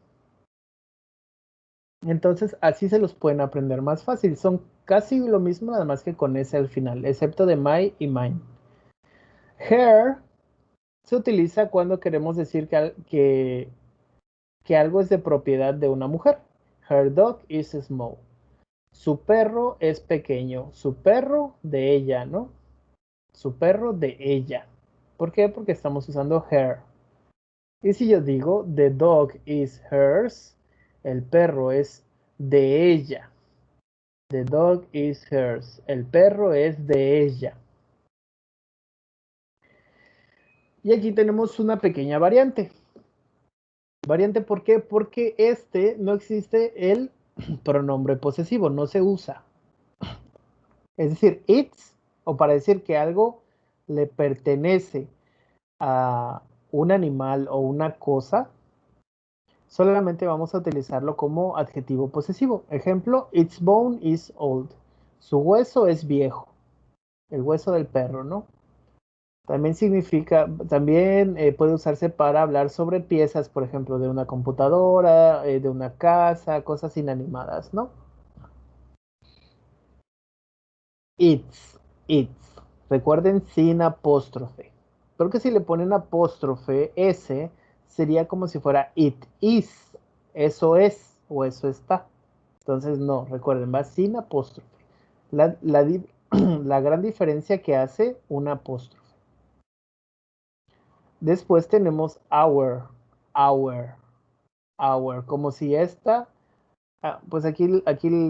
Entonces, así se los pueden aprender más fácil. Son casi lo mismo, nada más que con S al final, excepto de my y mine. Her se utiliza cuando queremos decir que algo es de propiedad de una mujer. Her dog is small. Su perro es pequeño. Su perro de ella, ¿no? Su perro de ella. ¿Por qué? Porque estamos usando her. Y si yo digo the dog is hers, el perro es de ella. The dog is hers. El perro es de ella. Y aquí tenemos una pequeña variante. ¿Variante por qué? Porque no existe el pronombre posesivo, no se usa. Es decir, it's, o para decir que algo le pertenece a un animal o una cosa, solamente vamos a utilizarlo como adjetivo posesivo. Ejemplo, its bone is old. Su hueso es viejo. El hueso del perro, ¿no? También puede usarse para hablar sobre piezas, por ejemplo, de una computadora, de una casa, cosas inanimadas, ¿no? It's. Recuerden sin apóstrofe. Porque si le ponen apóstrofe S, sería como si fuera it is. Eso es o eso está. Entonces no, recuerden, va sin apóstrofe. La gran diferencia que hace un apóstrofe. Después tenemos our, como si esta, pues aquí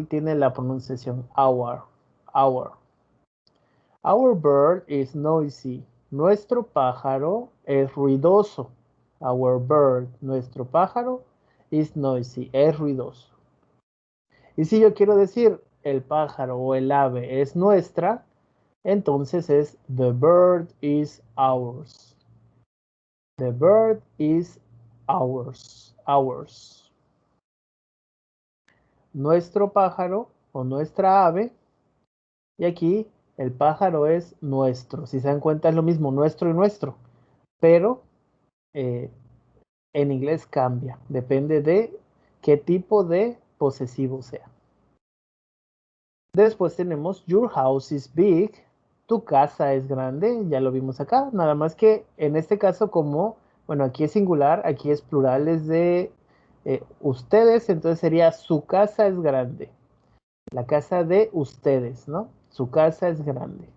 tiene la pronunciación our. Our bird is noisy. Nuestro pájaro es ruidoso. Our bird, nuestro pájaro, is noisy, es ruidoso. Y si yo quiero decir el pájaro o el ave es nuestra, entonces es the bird is ours. The bird is ours. Nuestro pájaro o nuestra ave. Y aquí el pájaro es nuestro. Si se dan cuenta es lo mismo, nuestro y nuestro. Pero en inglés cambia. Depende de qué tipo de posesivo sea. Después tenemos your house is big. Tu casa es grande. Ya lo vimos acá. Nada más que en este caso aquí es singular, aquí es plural, es de ustedes. Entonces sería su casa es grande. La casa de ustedes, ¿no? Su casa es grande.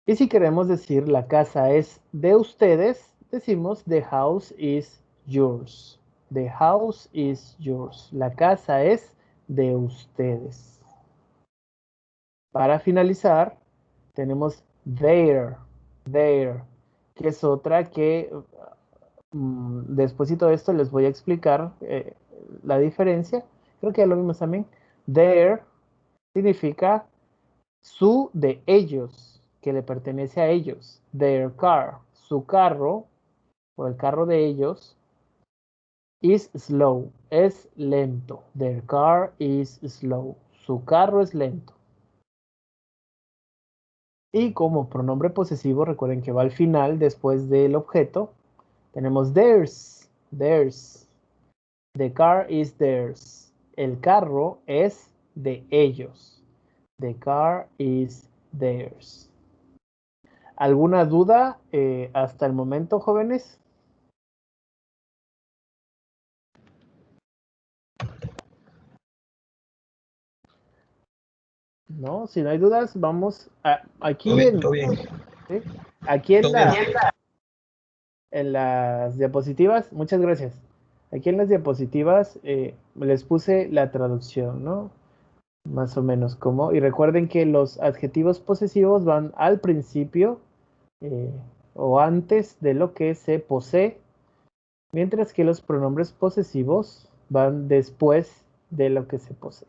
Y si queremos decir la casa es de ustedes, decimos the house is yours. The house is yours. La casa es de ustedes. Para finalizar, tenemos their, que es otra que despuésito de esto les voy a explicar la diferencia. Creo que ya lo vimos también. Their significa su de ellos, que le pertenece a ellos. Their car, su carro, o el carro de ellos, is slow, es lento. Their car is slow, su carro es lento. Y como pronombre posesivo, recuerden que va al final, después del objeto, tenemos theirs. The car is theirs. El carro es de ellos. The car is theirs. ¿Alguna duda hasta el momento, jóvenes? No, si no hay dudas, vamos aquí Todo bien. ¿sí? Aquí Todo bien. en las diapositivas, muchas gracias. Aquí en las diapositivas les puse la traducción, ¿no? Más o menos como. Y recuerden que los adjetivos posesivos van al principio o antes de lo que se posee, mientras que los pronombres posesivos van después de lo que se posee.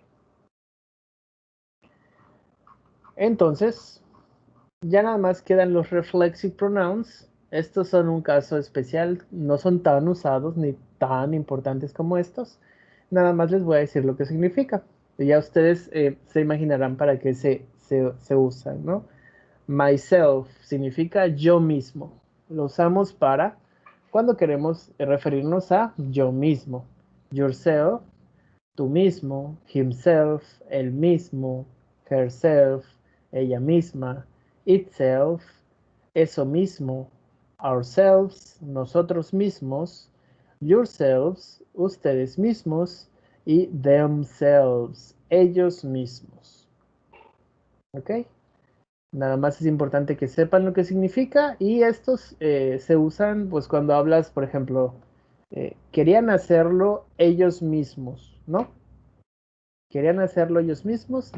Entonces, ya nada más quedan los reflexive pronouns. Estos son un caso especial, no son tan usados ni tan importantes como estos. Nada más les voy a decir lo que significa. Y ya ustedes se imaginarán para qué se usan, ¿no? Myself significa yo mismo. Lo usamos para cuando queremos referirnos a yo mismo. Yourself, tú mismo. Himself, él mismo. Herself, ella misma. Itself, eso mismo. Ourselves, nosotros mismos. Yourselves, ustedes mismos. Y themselves, ellos mismos. ¿Ok? Nada más es importante que sepan lo que significa y estos se usan pues cuando hablas, por ejemplo, querían hacerlo ellos mismos, ¿no? Querían hacerlo ellos mismos.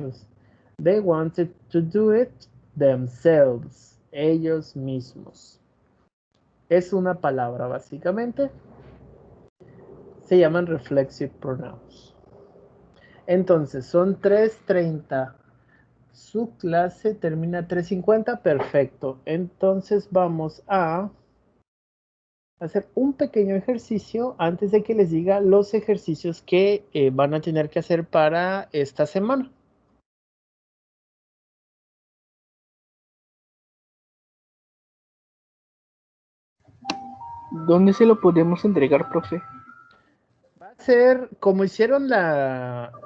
They wanted to do it themselves. Ellos mismos. Es una palabra, básicamente. Se llaman reflexive pronouns. Entonces, son 3:30. Su clase termina a 3:50. Perfecto. Entonces, vamos a hacer un pequeño ejercicio antes de que les diga los ejercicios que van a tener que hacer para esta semana. ¿Dónde se lo podemos entregar, profe? Va a ser como hicieron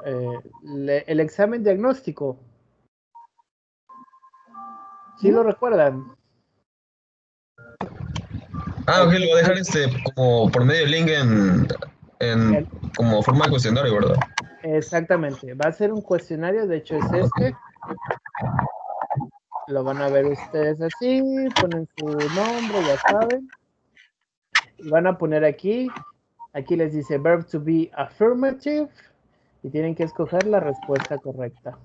el examen diagnóstico. ¿Sí lo recuerdan? Ok, lo voy a dejar como por medio del link en como forma de cuestionario, ¿verdad? Exactamente. Va a ser un cuestionario, de hecho es este. Lo van a ver ustedes así, ponen su nombre, ya saben. Y van a poner aquí les dice verb to be affirmative y tienen que escoger la respuesta correcta.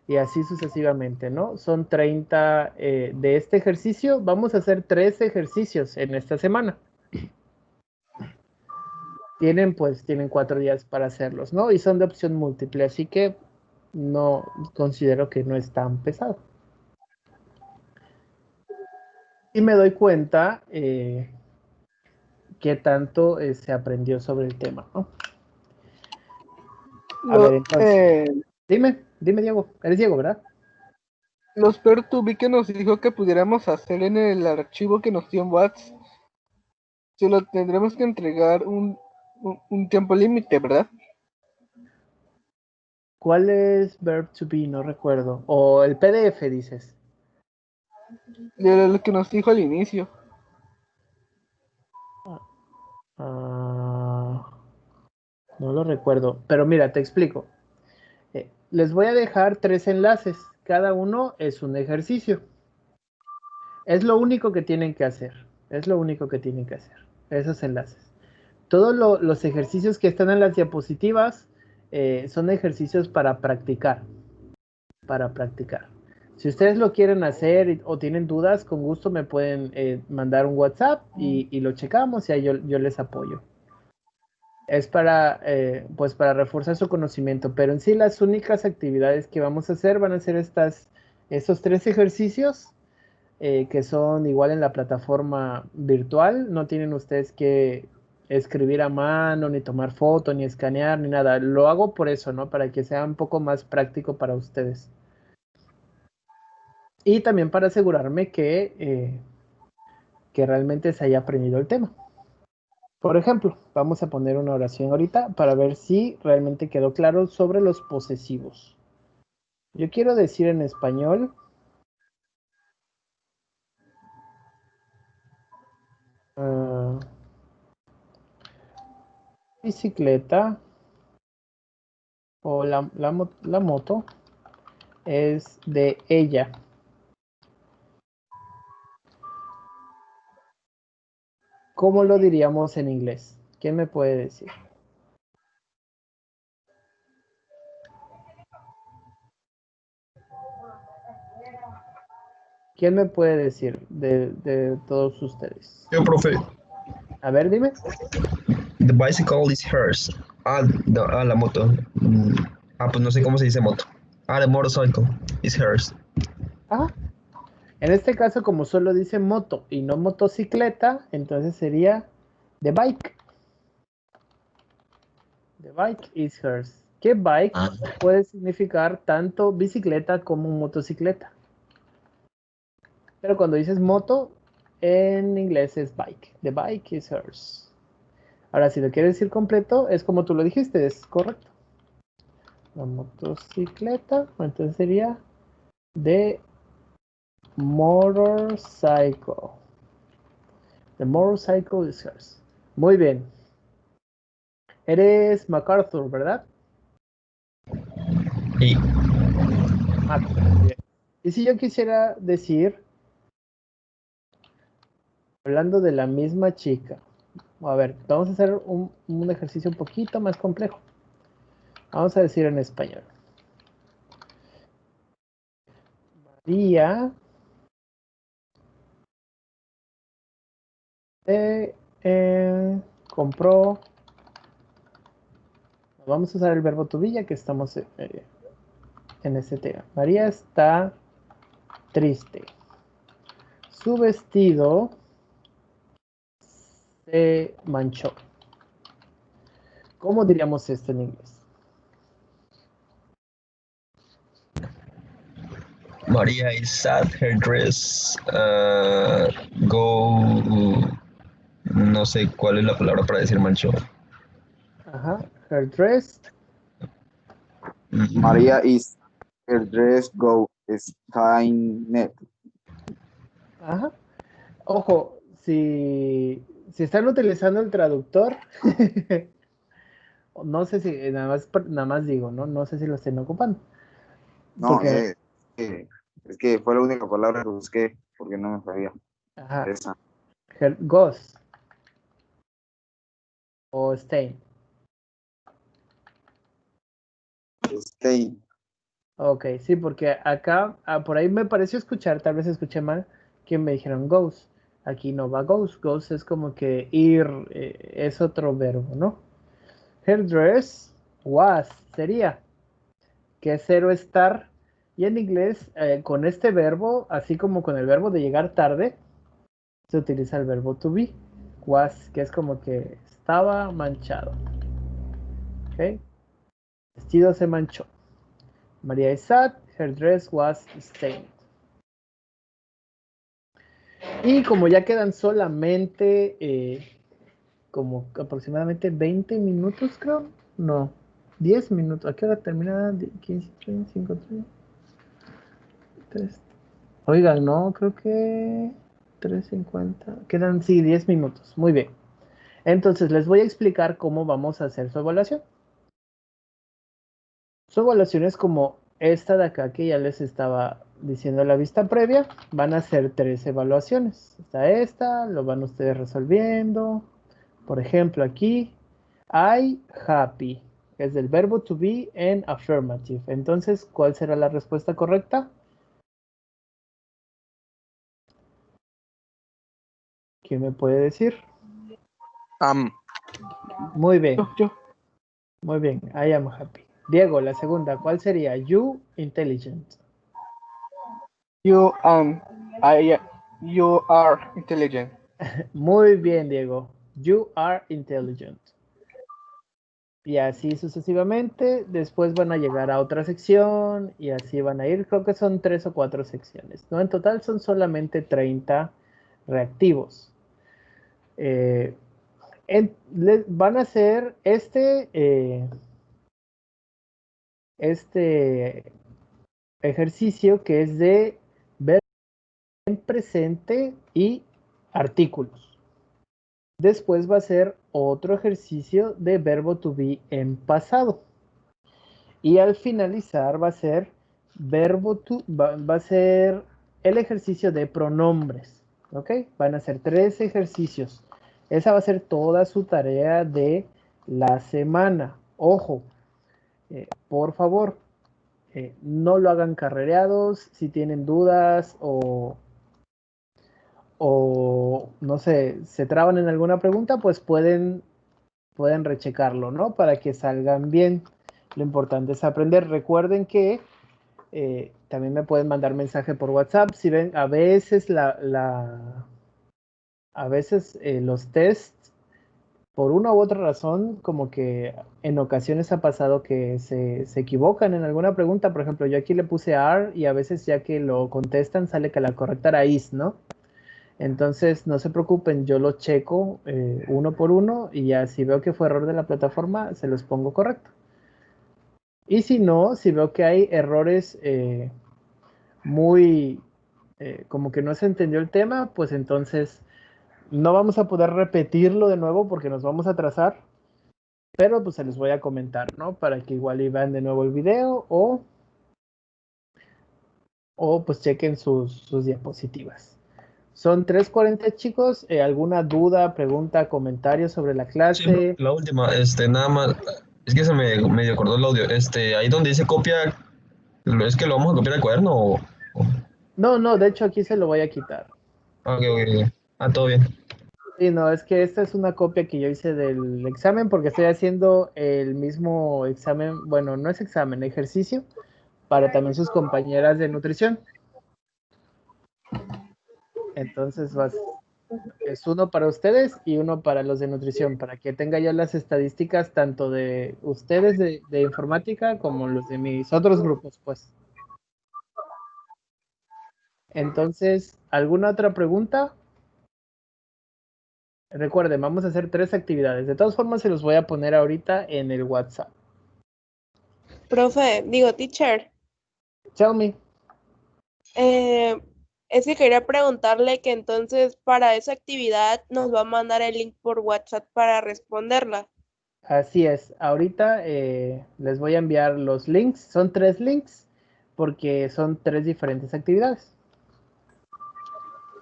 Y así sucesivamente, ¿no? Son 30 de este ejercicio. Vamos a hacer 3 ejercicios en esta semana. Tienen 4 días para hacerlos, ¿no? Y son de opción múltiple, así que no considero que no es tan pesado. Y me doy cuenta qué tanto se aprendió sobre el tema, ¿no? A ver, entonces, dime, Diego. Eres Diego, ¿verdad? Los vi que nos dijo que pudiéramos hacer en el archivo que nos dio en WhatsApp. Se lo tendremos que entregar un tiempo límite, ¿verdad? ¿Cuál es verb to be? No recuerdo. O el PDF, dices. De lo que nos dijo al inicio. No lo recuerdo. Pero mira, te explico. Les voy a dejar 3 enlaces. Cada uno es un ejercicio. Es lo único que tienen que hacer. Es lo único que tienen que hacer. Esos enlaces. Todos los ejercicios que están en las diapositivas son ejercicios para practicar. Para practicar. Si ustedes lo quieren hacer o tienen dudas, con gusto me pueden mandar un WhatsApp y lo checamos y ahí yo les apoyo. Es para reforzar su conocimiento, pero en sí las únicas actividades que vamos a hacer van a ser estos 3 ejercicios que son igual en la plataforma virtual. No tienen ustedes que escribir a mano, ni tomar foto, ni escanear, ni nada. Lo hago por eso, ¿no? Para que sea un poco más práctico para ustedes. Y también para asegurarme que realmente se haya aprendido el tema. Por ejemplo, vamos a poner una oración ahorita para ver si realmente quedó claro sobre los posesivos. Yo quiero decir en español, bicicleta o la moto es de ella. ¿Cómo lo diríamos en inglés? ¿Quién me puede decir? ¿Quién me puede decir de todos ustedes? Yo, profe. A ver, dime. The bicycle is hers. La moto. Pues no sé cómo se dice moto. The motorcycle is hers. En este caso, como solo dice moto y no motocicleta, entonces sería the bike. The bike is hers. ¿Qué bike puede significar tanto bicicleta como motocicleta? Pero cuando dices moto, en inglés es bike. The bike is hers. Ahora, si lo quieres decir completo, es como tú lo dijiste, es correcto. La motocicleta, entonces sería the motorcycle. The motorcycle is hers. Muy bien. Eres MacArthur, ¿verdad? Sí. Bien. Y si yo quisiera decir, hablando de la misma chica, a ver, vamos a hacer un ejercicio un poquito más complejo. Vamos a decir en español. María compró. Vamos a usar el verbo to be ya que estamos en ese tema. María está triste. Su vestido se manchó. ¿Cómo diríamos esto en inglés? Maria is sad. Her dress no sé cuál es la palabra para decir manchó. Ajá. Her dress. María is her dress go stained. Ajá. Ojo, si están utilizando el traductor, no sé si, nada más digo, ¿no? No sé si lo estén ocupando. No, Porque, es que fue la única palabra que busqué porque no me sabía. ajá, Esa. goes o stain. Stain. Ok, sí, porque acá, por ahí me pareció escuchar, tal vez escuché mal, que me dijeron goes. Aquí no va goes. Goes es como que ir, es otro verbo, ¿no? Her dress was, sería, que es cero estar. Y en inglés, con este verbo, así como con el verbo de llegar tarde, se utiliza el verbo to be. Was, que es como que estaba manchado. ¿Ok? El vestido se manchó. María is sad, her dress was stained. Y como ya quedan solamente como aproximadamente 20 minutos, creo. No, 10 minutos. ¿A qué hora termina? 15, 30, 5, 3. Oigan, no, creo que 3:50. Quedan, sí, 10 minutos. Muy bien. Entonces, les voy a explicar cómo vamos a hacer su evaluación. Su evaluación es como esta de acá que ya les estaba diciendo en la vista previa. Van a ser 3 evaluaciones. Está esta, lo van ustedes resolviendo. Por ejemplo, aquí, I happy. Es del verbo to be en affirmative. Entonces, ¿cuál será la respuesta correcta? ¿Quién me puede decir? Muy bien, Yo. muy bien. I am happy. Diego, la segunda, ¿cuál sería? You intelligent. You are intelligent. Muy bien, Diego. You are intelligent. Y así sucesivamente. Después van a llegar a otra sección y así van a ir. Creo que son 3 o 4 secciones, ¿no? En total son solamente 30 reactivos. Van a hacer este ejercicio que es de ver en presente y artículos. Después va a ser otro ejercicio de verbo to be en pasado. Y al finalizar va a ser va a ser el ejercicio de pronombres. ¿Ok? Van a ser 3 ejercicios. Esa va a ser toda su tarea de la semana. Ojo, por favor, no lo hagan carrereados. Si tienen dudas o no sé, se traban en alguna pregunta, pues pueden rechecarlo, ¿no? Para que salgan bien. Lo importante es aprender. Recuerden que también me pueden mandar mensaje por WhatsApp. Si ven, a veces los tests, por una u otra razón, como que en ocasiones ha pasado que se equivocan en alguna pregunta. Por ejemplo, yo aquí le puse are y a veces ya que lo contestan sale que la correcta era is, ¿no? Entonces, no se preocupen, yo lo checo uno por uno y ya si veo que fue error de la plataforma, se los pongo correcto. Y si no, si veo que hay errores muy, como que no se entendió el tema, pues entonces no vamos a poder repetirlo de nuevo porque nos vamos a atrasar, pero pues se les voy a comentar, ¿no? Para que igual y vean de nuevo el video o pues chequen sus diapositivas. Son 3:40, chicos. ¿Alguna duda, pregunta, comentario sobre la Sí, clase? la última, nada más, Es que se me medio acordó el audio. Ahí donde dice copia, ¿es que lo vamos a copiar al cuaderno o- No, de hecho aquí se lo voy a quitar. Ah, ok. Ah, todo bien. Sí, no, es que esta es una copia que yo hice del examen porque estoy haciendo el mismo examen, bueno, no es examen, ejercicio, para también sus compañeras de nutrición. Entonces es uno para ustedes y uno para los de nutrición, para que tenga yo las estadísticas tanto de ustedes de informática como los de mis otros grupos, pues. Entonces, ¿alguna otra pregunta? Recuerden, vamos a hacer 3 actividades. De todas formas, se los voy a poner ahorita en el WhatsApp. Profe, digo, teacher, Tell me. es que quería preguntarle que entonces para esa actividad nos va a mandar el link por WhatsApp para responderla. Así es. Ahorita les voy a enviar los links. Son 3 links porque son 3 diferentes actividades.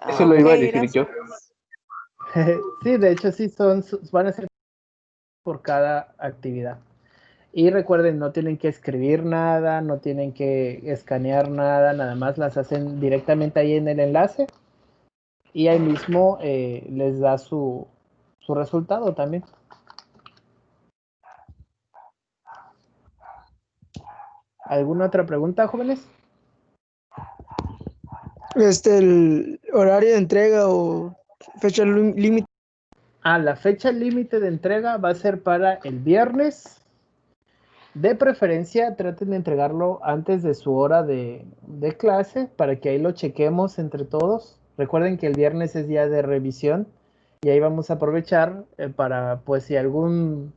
Eso lo iba a decir Gracias. yo. Sí, de hecho sí van a ser por cada actividad. Y recuerden, no tienen que escribir nada, no tienen que escanear nada, nada más las hacen directamente ahí en el enlace y ahí mismo les da su resultado también. ¿Alguna otra pregunta, jóvenes? El horario de entrega o fecha límite. La fecha límite de entrega va a ser para el viernes. De preferencia, traten de entregarlo antes de su hora de clase para que ahí lo chequemos entre todos. Recuerden que el viernes es día de revisión y ahí vamos a aprovechar para, pues, si algún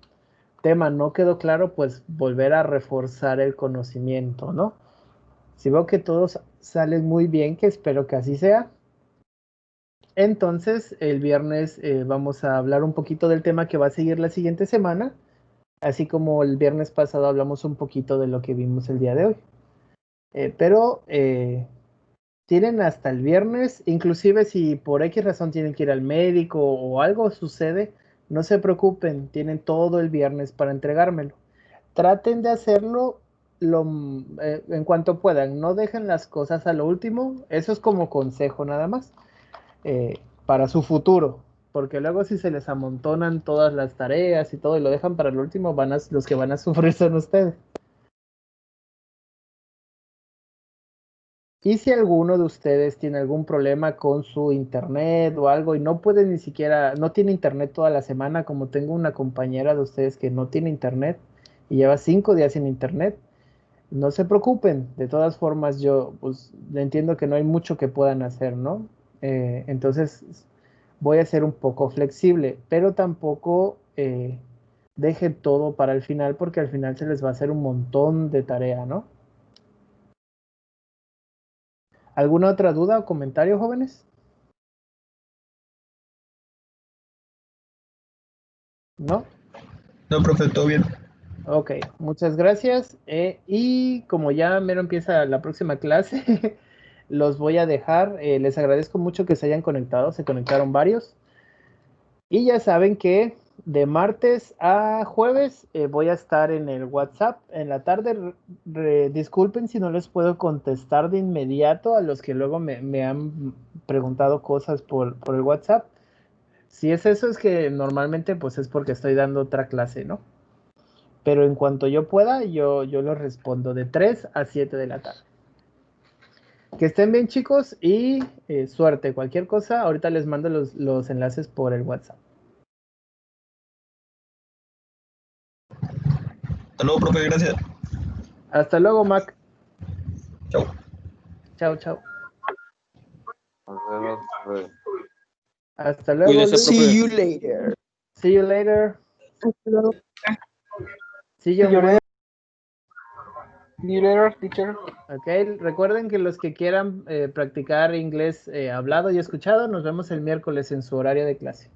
tema no quedó claro, pues volver a reforzar el conocimiento, ¿no? Si veo que todos salen muy bien, que espero que así sea, entonces el viernes vamos a hablar un poquito del tema que va a seguir la siguiente semana, así como el viernes pasado hablamos un poquito de lo que vimos el día de hoy. Pero tienen hasta el viernes, inclusive si por X razón tienen que ir al médico o algo sucede, no se preocupen, tienen todo el viernes para entregármelo. Traten de hacerlo en cuanto puedan, no dejen las cosas a lo último, eso es como consejo nada más, para su futuro, porque luego si se les amontonan todas las tareas y todo y lo dejan para el último, los que van a sufrir son ustedes. Y si alguno de ustedes tiene algún problema con su internet o algo y no puede ni siquiera, no tiene internet toda la semana, como tengo una compañera de ustedes que no tiene internet y lleva 5 días sin internet, no se preocupen. De todas formas, yo pues entiendo que no hay mucho que puedan hacer, ¿no? Entonces voy a ser un poco flexible, pero tampoco dejen todo para el final porque al final se les va a hacer un montón de tarea, ¿no? ¿Alguna otra duda o comentario, jóvenes? ¿No? No, profe, todo bien. Ok, muchas gracias. Y como ya mero empieza la próxima clase, los voy a dejar. Les agradezco mucho que se hayan conectado, se conectaron varios. Y ya saben que de martes a jueves voy a estar en el WhatsApp en la tarde. Disculpen si no les puedo contestar de inmediato a los que luego me han preguntado cosas por el WhatsApp. Si es eso, es que normalmente pues es porque estoy dando otra clase, ¿no? Pero en cuanto yo pueda, yo lo respondo de 3 a 7 de la tarde. Que estén bien, chicos, y suerte. Cualquier cosa, ahorita les mando los enlaces por el WhatsApp. Hasta luego, profe, gracias. Hasta luego, Mac. Chao. Chao, chao. Nos vemos, profe. Hasta luego, Cuídese, Luis. profe. See you later. See you later. See you See you later. See you later, teacher. Ok, recuerden que los que quieran practicar inglés hablado y escuchado, nos vemos el miércoles en su horario de clase.